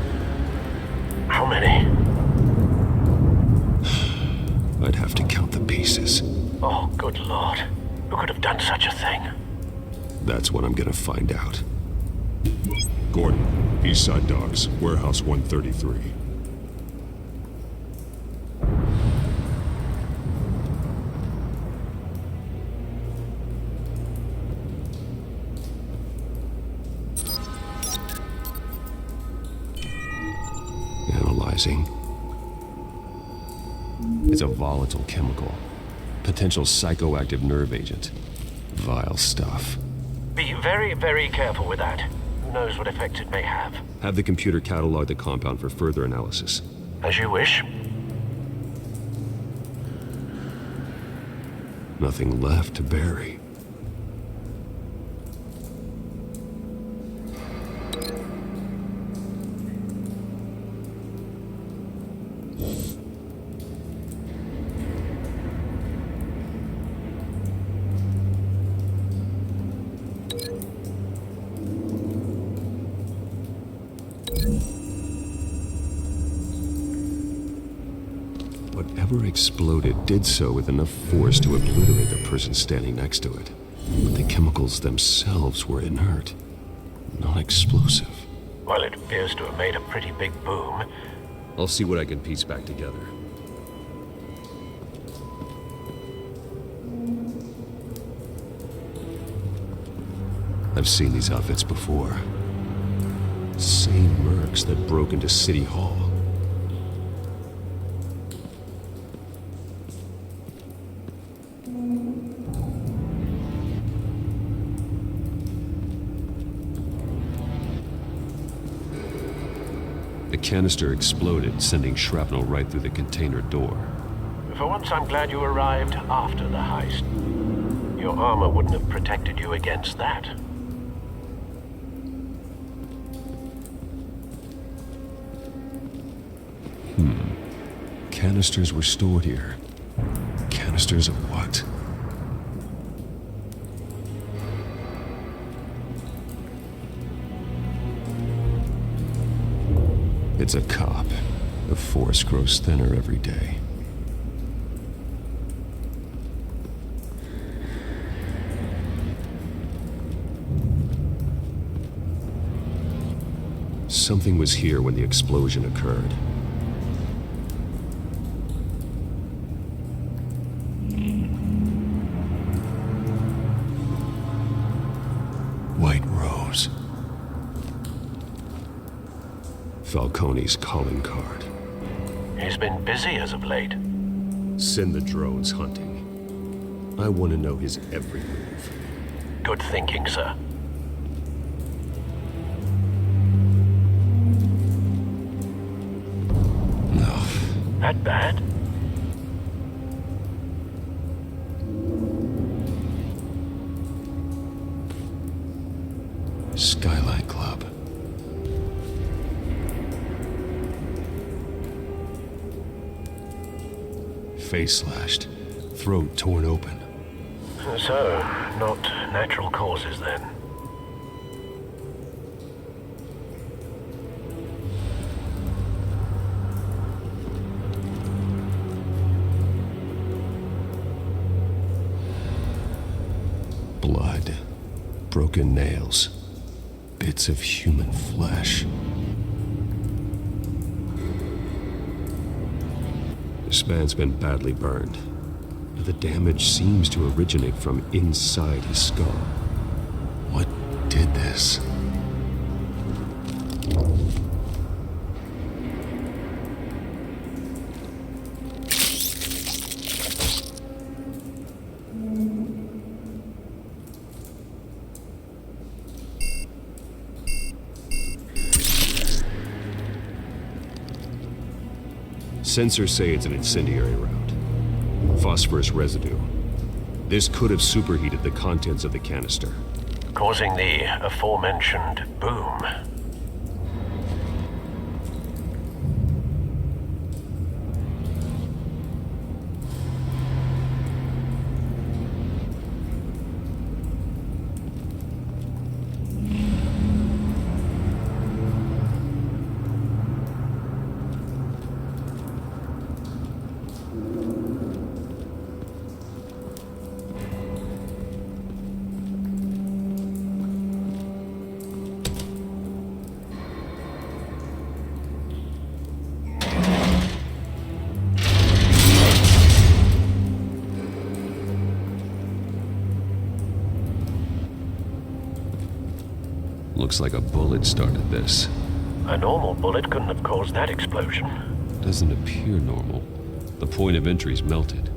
How many? I'd have to count the pieces. Oh, good Lord. Who could have done such a thing? That's what I'm gonna find out. Gordon, East Side Docks, Warehouse 133. Analyzing. It's a volatile chemical. Potential psychoactive nerve agent. Vile stuff. Be very, very careful with that. Who knows what effects it may have. Have the computer catalog the compound for further analysis. As you wish. Nothing left to bury. Whatever exploded did so with enough force to obliterate the person standing next to it. But the chemicals themselves were inert, non-explosive. Well, it appears to have made a pretty big boom. I'll see what I can piece back together. I've seen these outfits before. Same mercs that broke into City Hall. The canister exploded, sending shrapnel right through the container door. For once, I'm glad you arrived after the heist. Your armor wouldn't have protected you against that. Canisters were stored here. Canisters of what? It's a cop. The force grows thinner every day. Something was here when the explosion occurred. White Rose. Falcone's calling card. He's been busy as of late. Send the drones hunting. I want to know his every move. Good thinking, sir. No. That bad? Skyline Club. Face slashed, throat torn open. So, not natural causes then. Blood, broken nails, bits of human flesh. This man's been badly burned. The damage seems to originate from inside his skull. What did this? Sensors say it's an incendiary round. Phosphorus residue. This could have superheated the contents of the canister, Causing the aforementioned boom. Looks like a bullet started this. A normal bullet couldn't have caused that explosion. Doesn't appear normal. The point of entry's melted.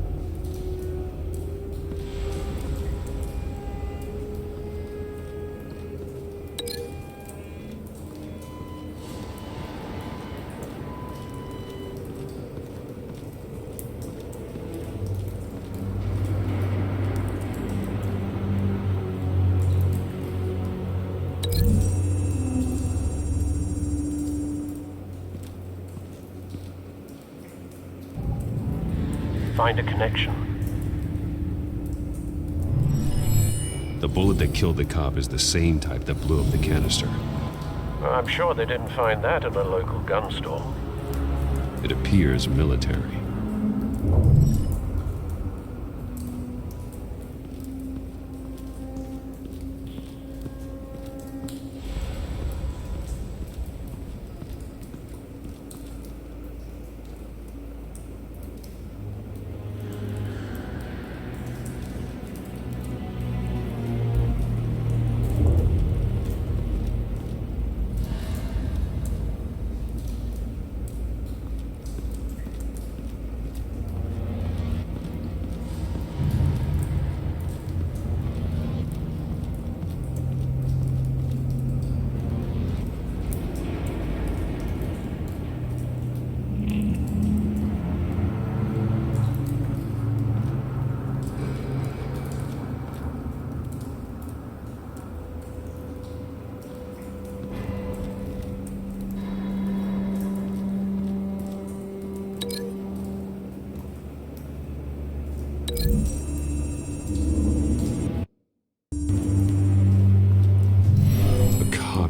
Find a connection. The bullet that killed the cop is the same type that blew up the canister. I'm sure they didn't find that in a local gun store. It appears military.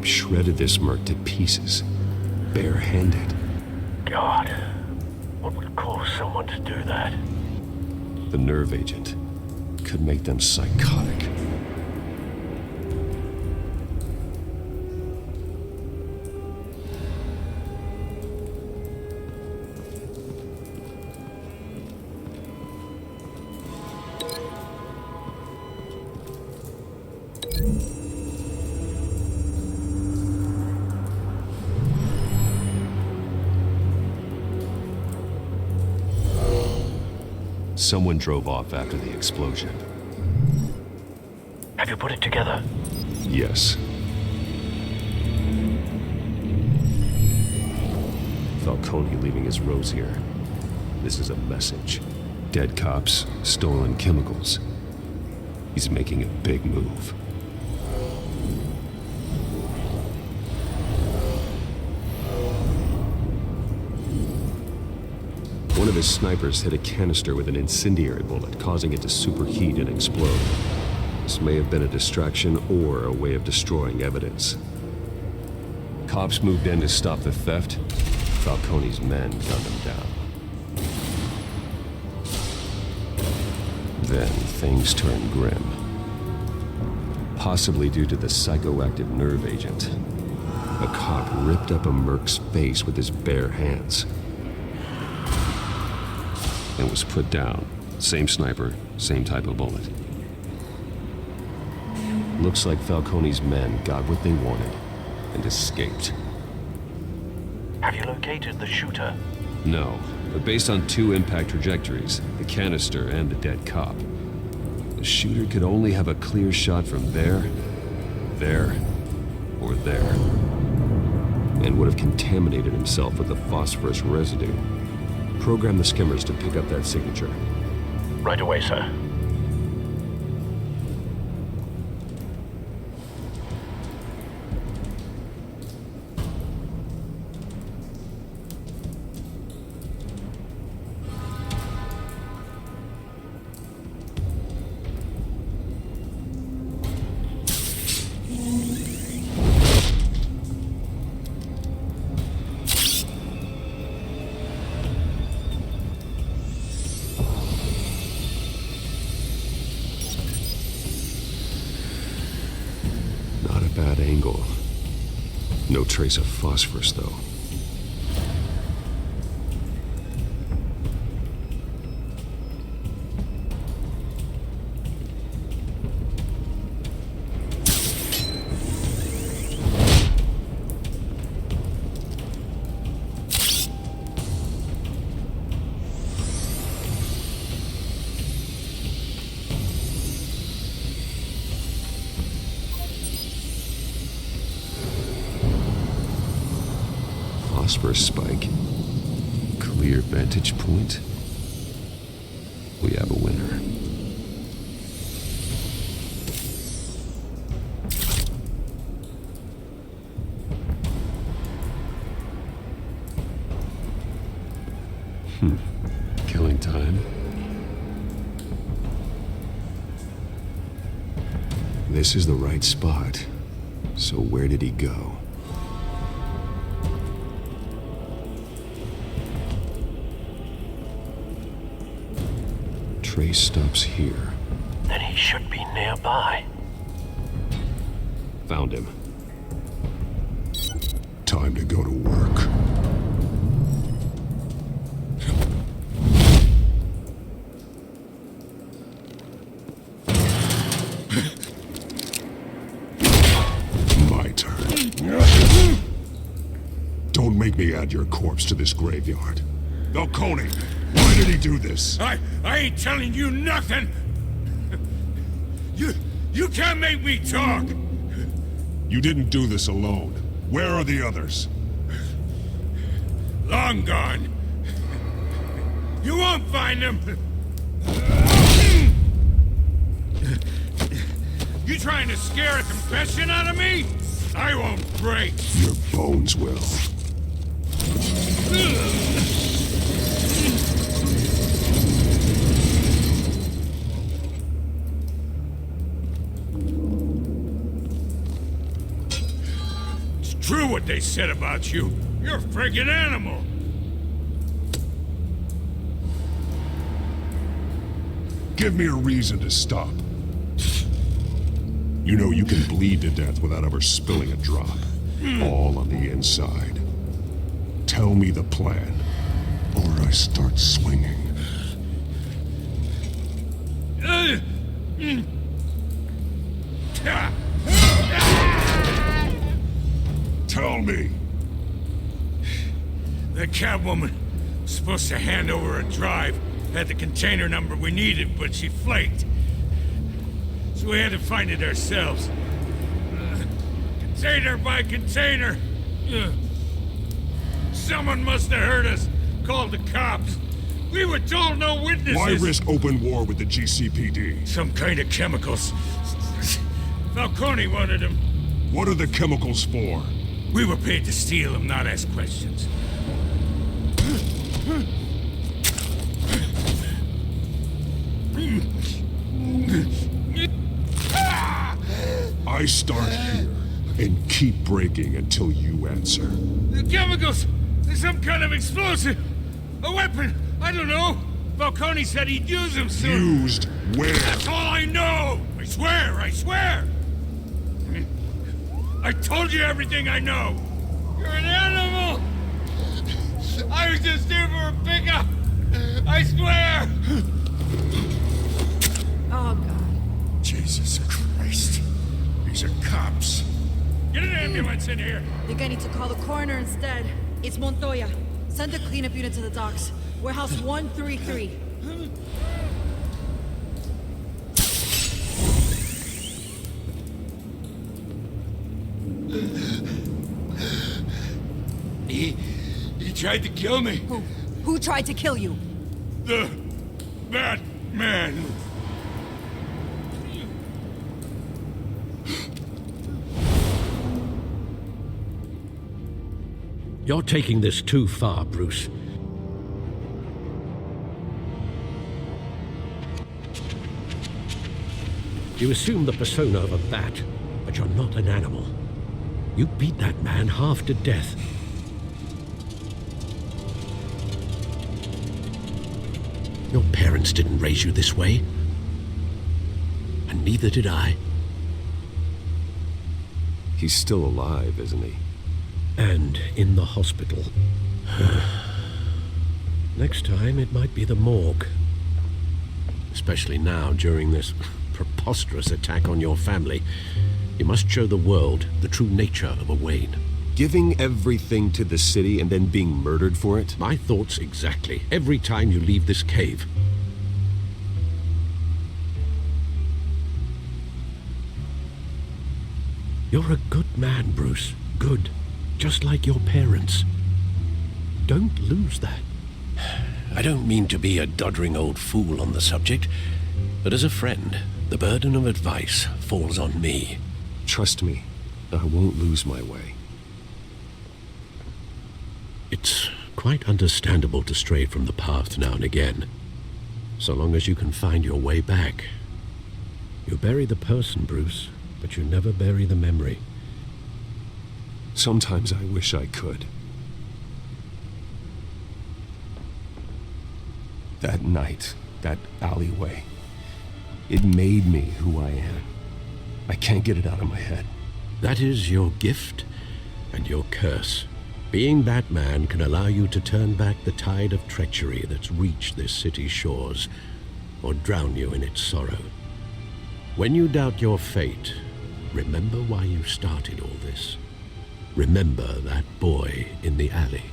Shredded this merc to pieces. barehanded. God, what would cause someone to do that? The nerve agent could make them psychotic. Someone drove off after the explosion. Have you put it together? Yes. Falcone leaving his rose here. This is a message. Dead cops, stolen chemicals. He's making a big move. One of his snipers hit a canister with an incendiary bullet, causing it to superheat and explode. This may have been a distraction or a way of destroying evidence. Cops moved in to stop the theft. Falcone's men gunned him down. Then things turned grim. Possibly due to the psychoactive nerve agent. A cop ripped up a merc's face with his bare hands and was put down. Same sniper, same type of bullet. Looks like Falcone's men got what they wanted and escaped. Have you located the shooter? No, but based on two impact trajectories, the canister and the dead cop, the shooter could only have a clear shot from there, or there, and would have contaminated himself with the phosphorus residue. Program the skimmers to pick up that signature. Right away, sir. Bad angle. No trace of phosphorus, though. Phosphorus spike. Clear vantage point. We have a winner. Killing time. This is the right spot. So where did he go? Trace stops here. Then he should be nearby. Found him. Time to go to work. My turn. Don't make me add your corpse to this graveyard. Falcone, why did he do this? I ain't telling you nothing! You can't make me talk! You didn't do this alone. Where are the others? Long gone. You won't find them! You trying to scare a confession out of me? I won't break! Your bones will. True what they said about you. You're a friggin' animal! Give me a reason to stop. You know you can bleed to death without ever spilling a drop. All on the inside. Tell me the plan, or I start swinging. Tell me. The Catwoman was supposed to hand over a drive. Had the container number we needed, but she flaked. So we had to find it ourselves. Container by container. Someone must have heard us. Called the cops. We were told no witnesses. Why risk open war with the GCPD? Some kind of chemicals. Falcone wanted them. What are the chemicals for? We were paid to steal them, not ask questions. I start here and keep breaking until you answer. The chemicals! There's some kind of explosive! A weapon! I don't know! Falcone said he'd use them soon. Used where? That's all I know! I swear! I swear! I told you everything I know! You're an animal! I was just here for a pickup! I swear! Oh, God. Jesus Christ. These are cops. Get an ambulance in here! I think I need to call the coroner instead. It's Montoya. Send a cleanup unit to the docks. Warehouse 133. He tried to kill me. Who tried to kill you? The Batman. You're taking this too far, Bruce. You assume the persona of a bat, but you're not an animal. You beat that man half to death. Your parents didn't raise you this way. And neither did I. He's still alive, isn't he? And in the hospital. Next time, it might be the morgue. Especially now, during this preposterous attack on your family. You must show the world the true nature of a Wayne. Giving everything to the city and then being murdered for it? My thoughts exactly. Every time you leave this cave. You're a good man, Bruce. Good. Just like your parents. Don't lose that. I don't mean to be a doddering old fool on the subject, but as a friend, the burden of advice falls on me. Trust me, I won't lose my way. It's quite understandable to stray from the path now and again, so long as you can find your way back. You bury the person, Bruce, but you never bury the memory. Sometimes I wish I could. That night, that alleyway, it made me who I am. I can't get it out of my head. That is your gift and your curse. Being Batman can allow you to turn back the tide of treachery that's reached this city's shores, or drown you in its sorrow. When you doubt your fate, remember why you started all this. Remember that boy in the alley.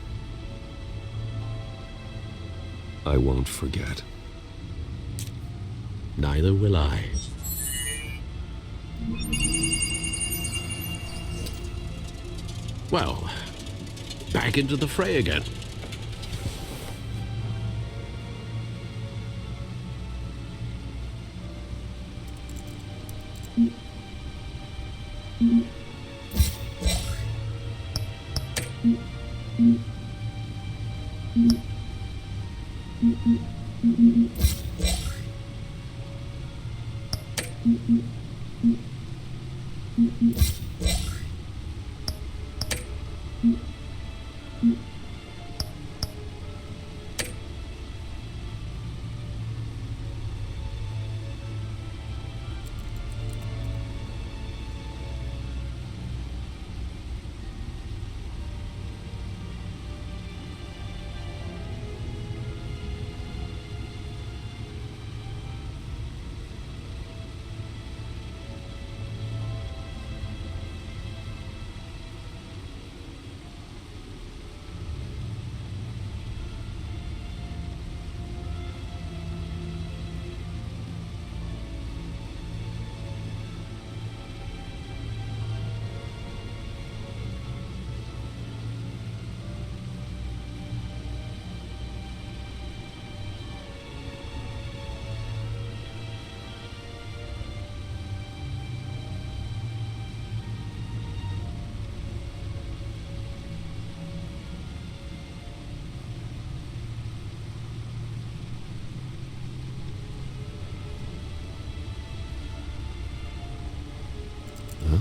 I won't forget. Neither will I. Well, back into the fray again.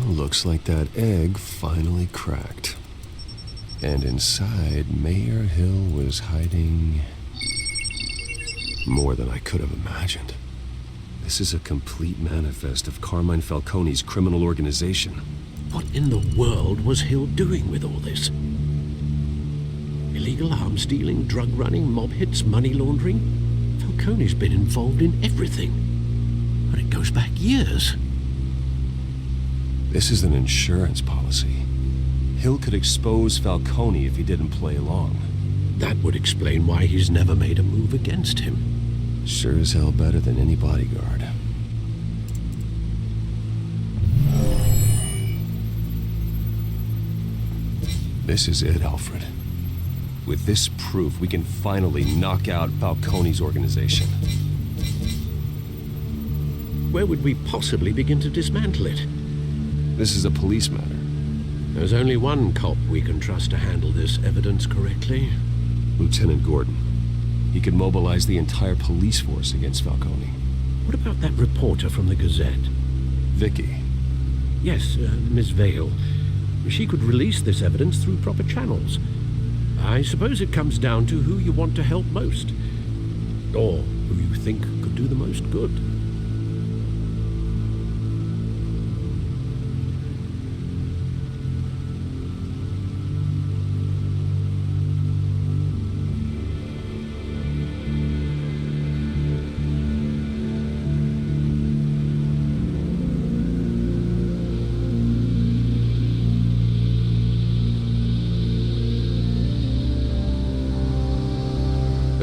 Looks like that egg finally cracked. And inside, Mayor Hill was hiding more than I could have imagined. This is a complete manifest of Carmine Falcone's criminal organization. What in the world was Hill doing with all this? Illegal arms dealing, drug running, mob hits, money laundering? Falcone's been involved in everything. And it goes back years. This is an insurance policy. Hill could expose Falcone if he didn't play along. That would explain why he's never made a move against him. Sure as hell better than any bodyguard. This is it, Alfred. With this proof, we can finally knock out Falcone's organization. Where would we possibly begin to dismantle it? This is a police matter. There's only one cop we can trust to handle this evidence correctly. Lieutenant Gordon. He could mobilize the entire police force against Falcone. What about that reporter from the Gazette? Vicky. Yes, Miss Vale. She could release this evidence through proper channels. I suppose it comes down to who you want to help most. Or who you think could do the most good.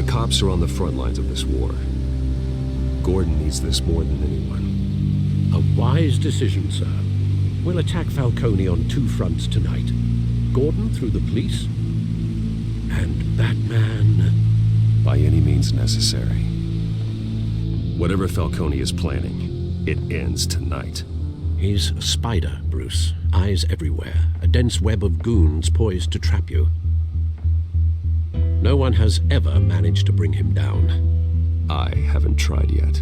Cops are on the front lines of this war. Gordon needs this more than anyone. A wise decision, sir. We'll attack Falcone on two fronts tonight. Gordon through the police, and Batman... by any means necessary. Whatever Falcone is planning, it ends tonight. He's a spider, Bruce. Eyes everywhere. A dense web of goons poised to trap you. No one has ever managed to bring him down. I haven't tried yet.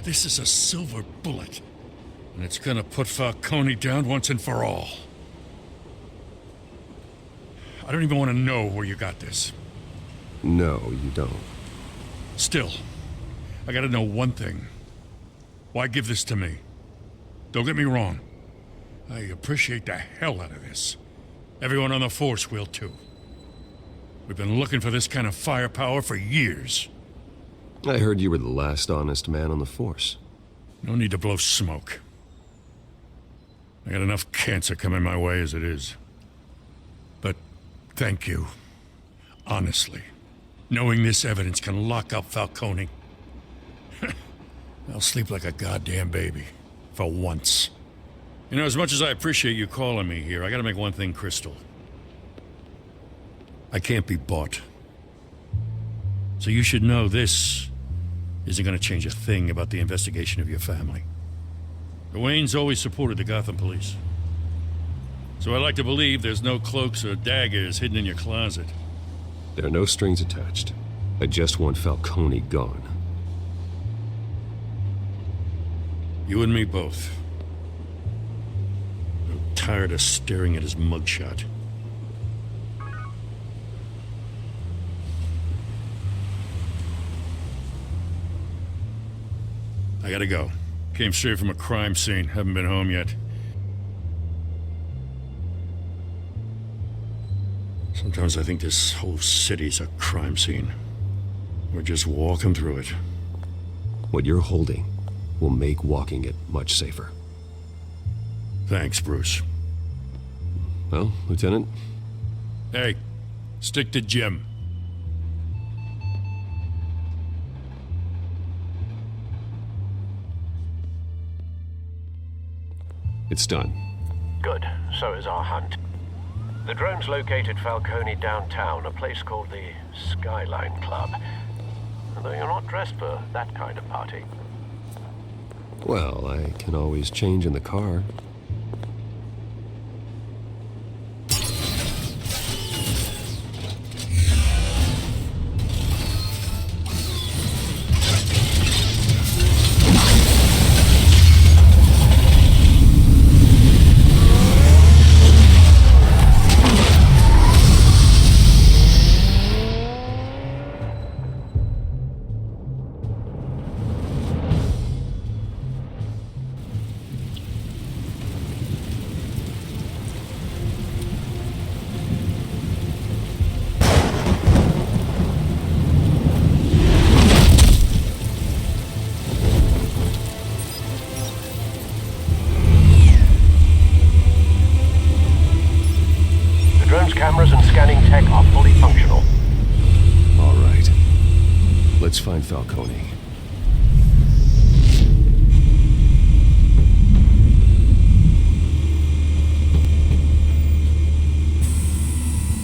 This is a silver bullet. And it's gonna put Falcone down once and for all. I don't even want to know where you got this. No, you don't. Still, I gotta know one thing. Why give this to me? Don't get me wrong. I appreciate the hell out of this. Everyone on the force will too. We've been looking for this kind of firepower for years. I heard you were the last honest man on the force. No need to blow smoke. I got enough cancer coming my way as it is. But thank you. Honestly. Knowing this evidence can lock up Falcone. I'll sleep like a goddamn baby. For once. You know, as much as I appreciate you calling me here, I gotta make one thing crystal. I can't be bought. So you should know this isn't gonna change a thing about the investigation of your family. The Waynes always supported the Gotham police. So I like to believe there's no cloaks or daggers hidden in your closet. There are no strings attached. I just want Falcone gone. You and me both. I'm tired of staring at his mugshot. I gotta go. Came straight from a crime scene. Haven't been home yet. Sometimes I think this whole city's a crime scene. We're just walking through it. What you're holding will make walking it much safer. Thanks, Bruce. Well, Lieutenant? Hey, stick to Jim. It's done. Good. So is our hunt. The drones located Falcone downtown, a place called the Skyline Club. Although you're not dressed for that kind of party. Well, I can always change in the car. Cameras and scanning tech are fully functional. All right. Let's find Falcone.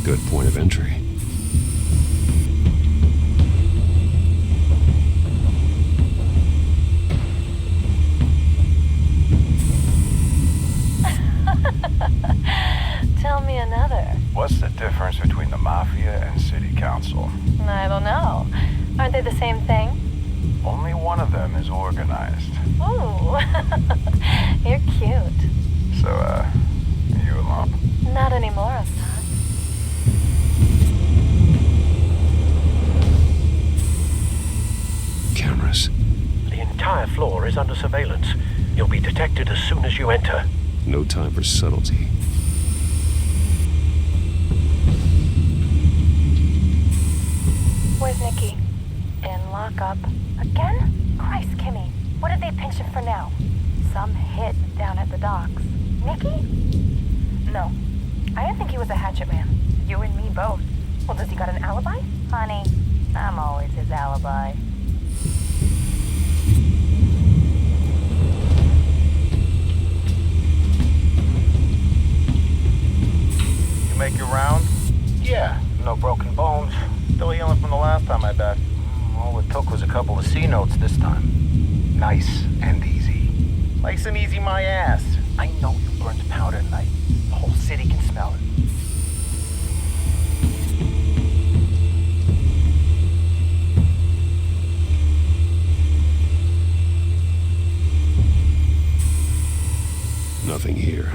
Good point of entry. Tell me another. What's the difference between the Mafia and City Council? I don't know. Aren't they the same thing? Only one of them is organized. Ooh. You're cute. So, you alone? Not anymore, I'm not. Cameras. The entire floor is under surveillance. You'll be detected as soon as you enter. No time for subtlety. Where's Nikki? In lockup. Again? Christ, Kimmy. What did they pinch him for now? Some hit down at the docks. Nikki? No. I didn't think he was a hatchet man. You and me both. Well, does he got an alibi? Honey, I'm always his alibi. You make your round? Yeah, no broken bones. Still healing from the last time, I bet. All it took was a couple of C notes this time. Nice and easy. Nice and easy my ass. I know you burned powder tonight. The whole city can smell it. Nothing here.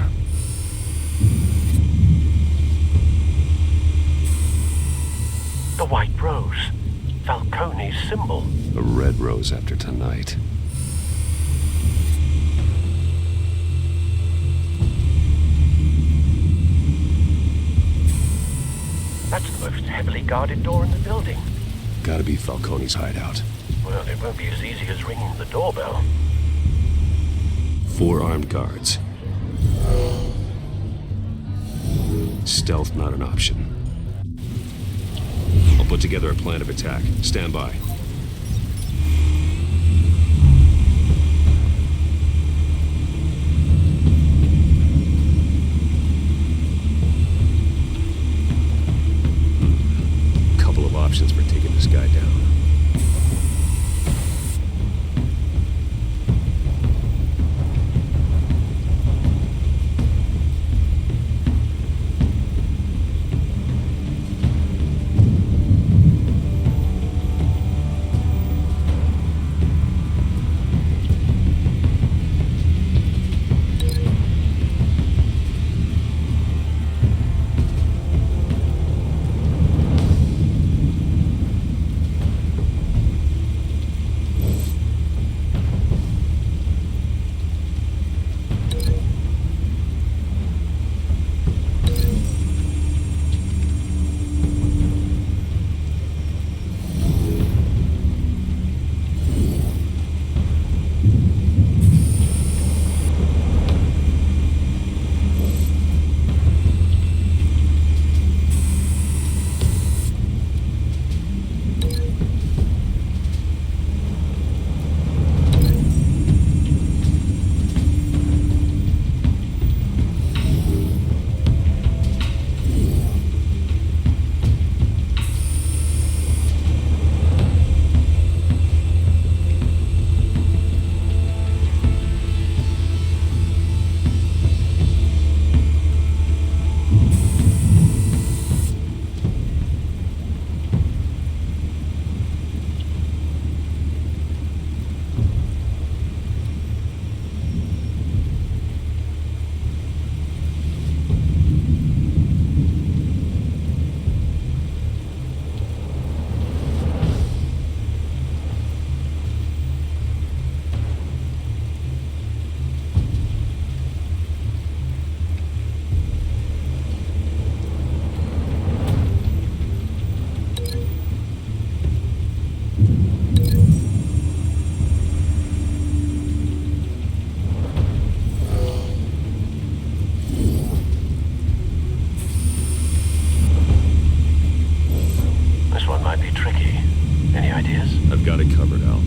The white rose. Falcone's symbol. A red rose after tonight. That's the most heavily guarded door in the building. Gotta be Falcone's hideout. Well, it won't be as easy as ringing the doorbell. 4 armed guards. Stealth not an option. I'll put together a plan of attack. Stand by. Couple of options for taking this guy down. Any ideas? I've got it covered, Al.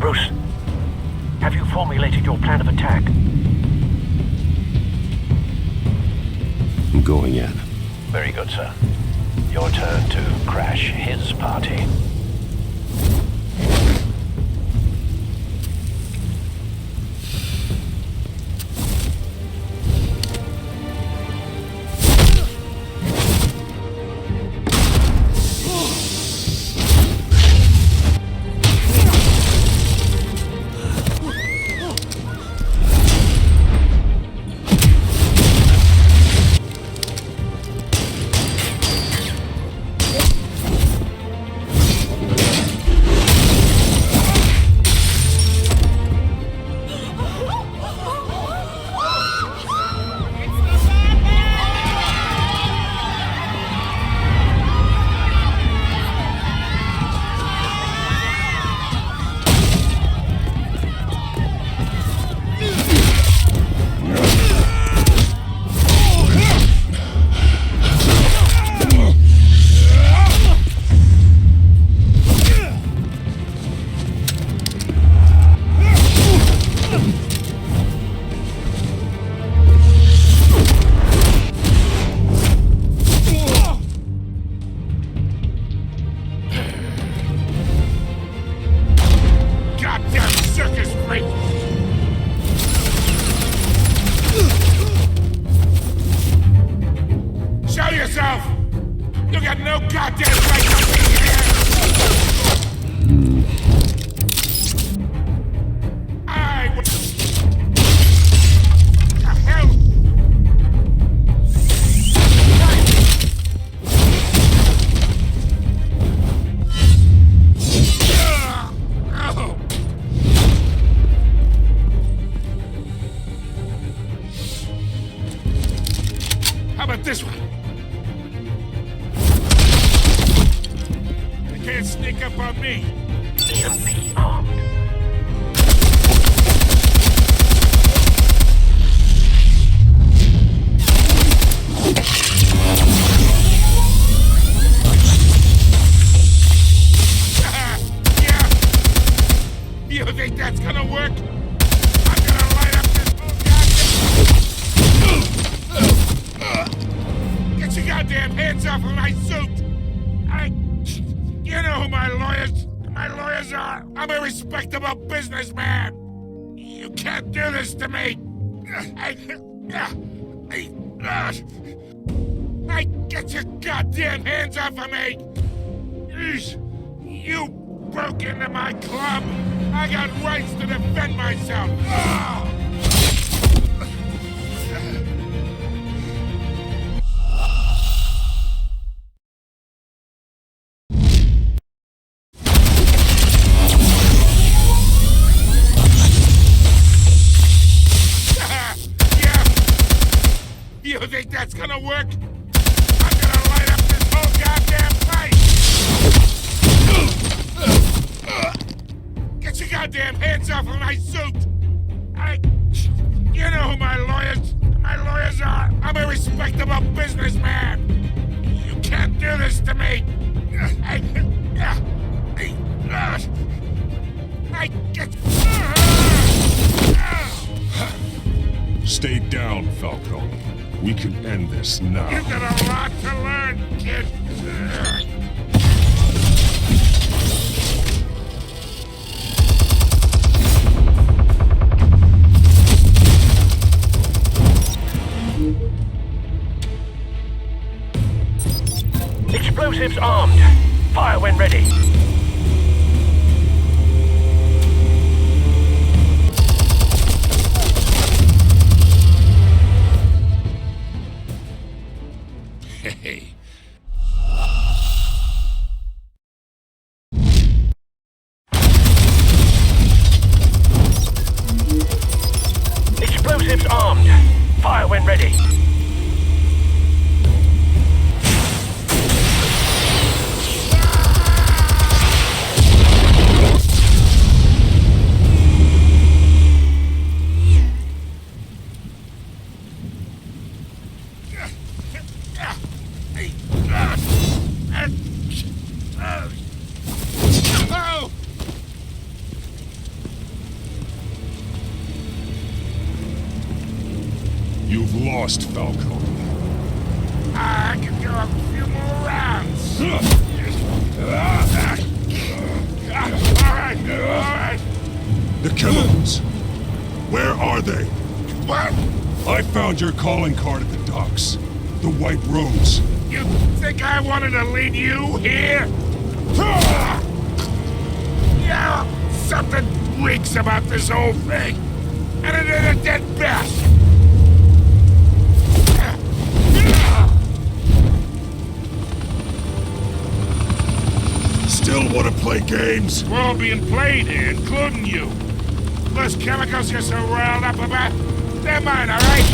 Bruce, have you formulated your plan of attack? I'm going in. Very good, sir. Your turn to crash his party. me! EMP armed. You think that's gonna work? I'm gonna light up this goddamn... Get your goddamn hands off of my suit! You know who my lawyers are! I'm a respectable businessman! You can't do this to me! Get your goddamn hands off of me! You broke into my club! I got rights to defend myself! You think that's gonna work? I'm gonna light up this whole goddamn place! Get your goddamn hands off of my suit! You know who my lawyers are! I'm a respectable businessman! You can't do this to me! Stay down, Falcone. We can end this now. You've got a lot to learn, kid! Explosives armed. Fire when ready. Hey. Explosives armed. Fire when ready. You've lost, Falcone. I can go a few more rounds. All right. The chemicals. Where are they? What? I found your calling card at the docks. The White Rose. You think I wanted to lead you here? Yeah, something reeks about this whole thing. And it ain't a dead best. Still want to play games? We're all being played here, including you. Those chemicals you're so riled up about, they're mine, all right?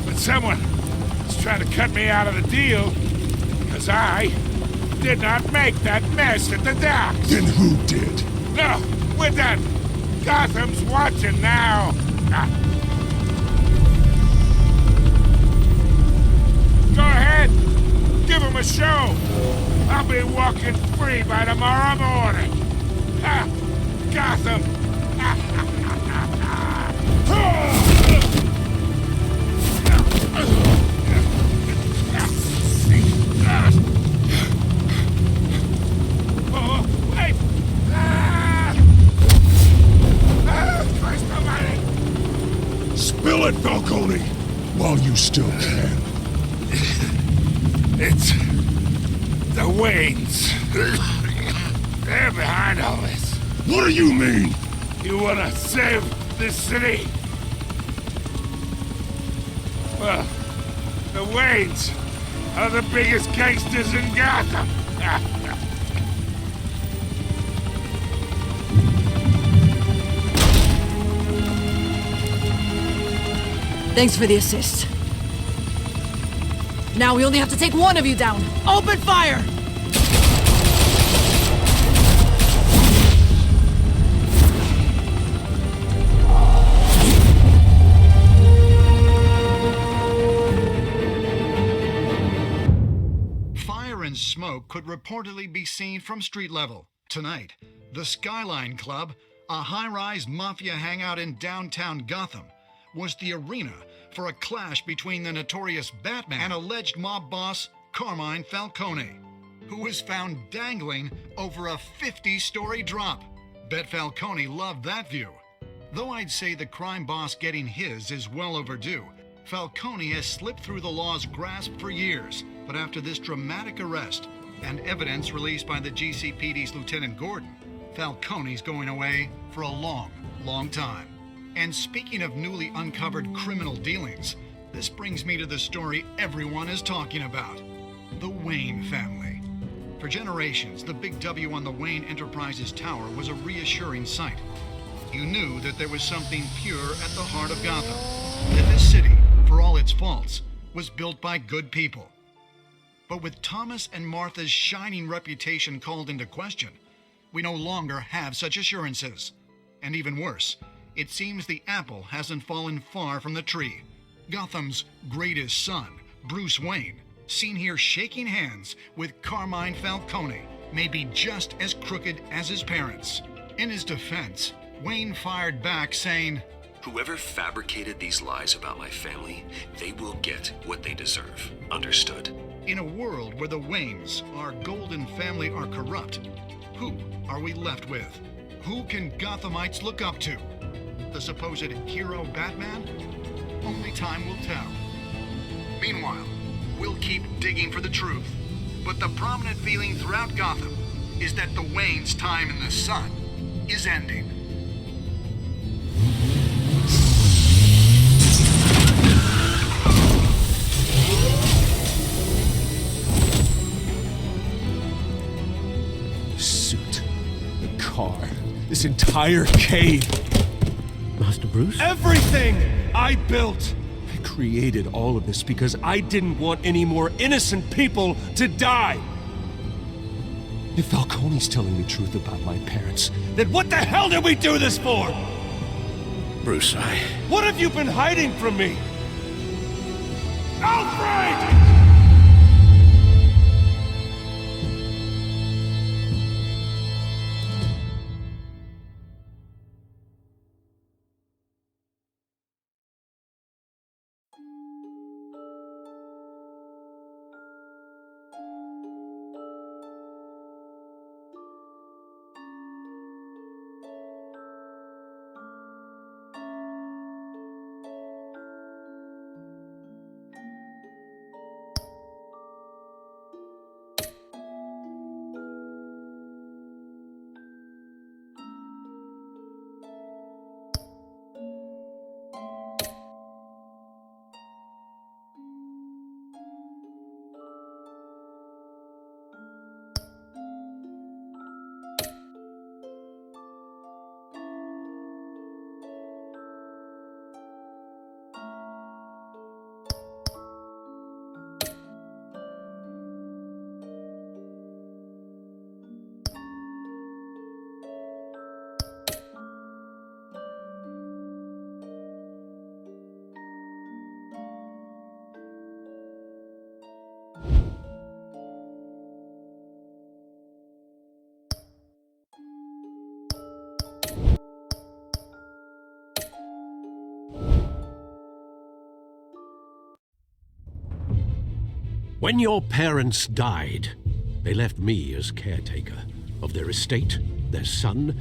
But someone is trying to cut me out of the deal because I did not make that mess at the docks. Then who did? No, we're done. Gotham's watching now. Go ahead. Give him a show. I'll be walking free by tomorrow morning. Ha! Gotham. Oh, wait. Christ almighty. Spill it, Falcone, while you still can. It's the Waynes. They're behind all this. What do you mean? You wanna save this city? Well, the Waynes are the biggest gangsters in Gotham. Thanks for the assist. Now we only have to take one of you down. Open fire! Fire and smoke could reportedly be seen from street level. Tonight, the Skyline Club, a high-rise mafia hangout in downtown Gotham, was the arena for a clash between the notorious Batman and alleged mob boss Carmine Falcone, who was found dangling over a 50-story drop. Bet Falcone loved that view. Though I'd say the crime boss getting his is well overdue, Falcone has slipped through the law's grasp for years. But after this dramatic arrest and evidence released by the GCPD's Lieutenant Gordon, Falcone's going away for a long, long time. And speaking of newly uncovered criminal dealings, this brings me to the story everyone is talking about: the Wayne family. For generations, the big W on the Wayne Enterprises Tower was a reassuring sight. You knew that there was something pure at the heart of Gotham, that this city, for all its faults, was built by good people. But with Thomas and Martha's shining reputation called into question, we no longer have such assurances. And even worse, it seems the apple hasn't fallen far from the tree. Gotham's greatest son, Bruce Wayne, seen here shaking hands with Carmine Falcone, may be just as crooked as his parents. In his defense, Wayne fired back saying, "Whoever fabricated these lies about my family, they will get what they deserve. Understood?" In a world where the Waynes, our golden family, are corrupt, who are we left with? Who can Gothamites look up to? The supposed hero Batman? Only time will tell. Meanwhile, we'll keep digging for the truth. But the prominent feeling throughout Gotham is that the Waynes' time in the sun is ending. This entire cave. Master Bruce? Everything I built. I created all of this because I didn't want any more innocent people to die. If Falcone's telling the truth about my parents, then what the hell did we do this for? Bruce, What have you been hiding from me? Alfred! When your parents died, they left me as caretaker of their estate, their son,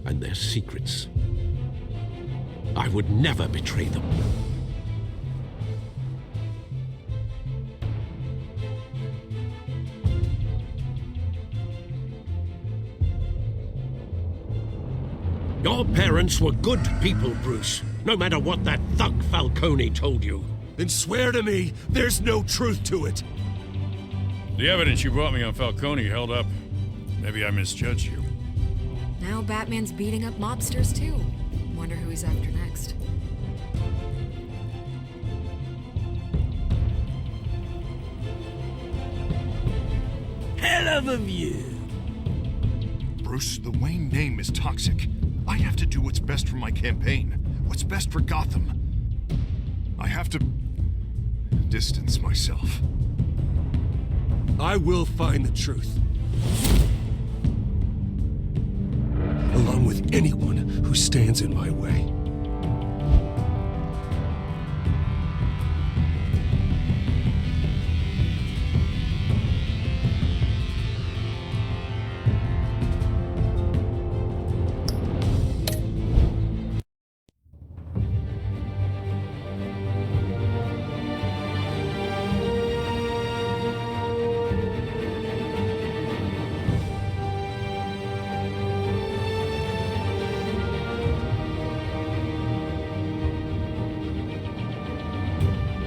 and their secrets. I would never betray them. Your parents were good people, Bruce, no matter what that thug Falcone told you. Then swear to me there's no truth to it. The evidence you brought me on Falcone held up. Maybe I misjudged you. Now Batman's beating up mobsters too. Wonder who he's after next. hell of a view. Bruce, the Wayne name is toxic. I have to do what's best for my campaign, what's best for Gotham. I have to distance myself. I will find the truth. Along with anyone who stands in my way.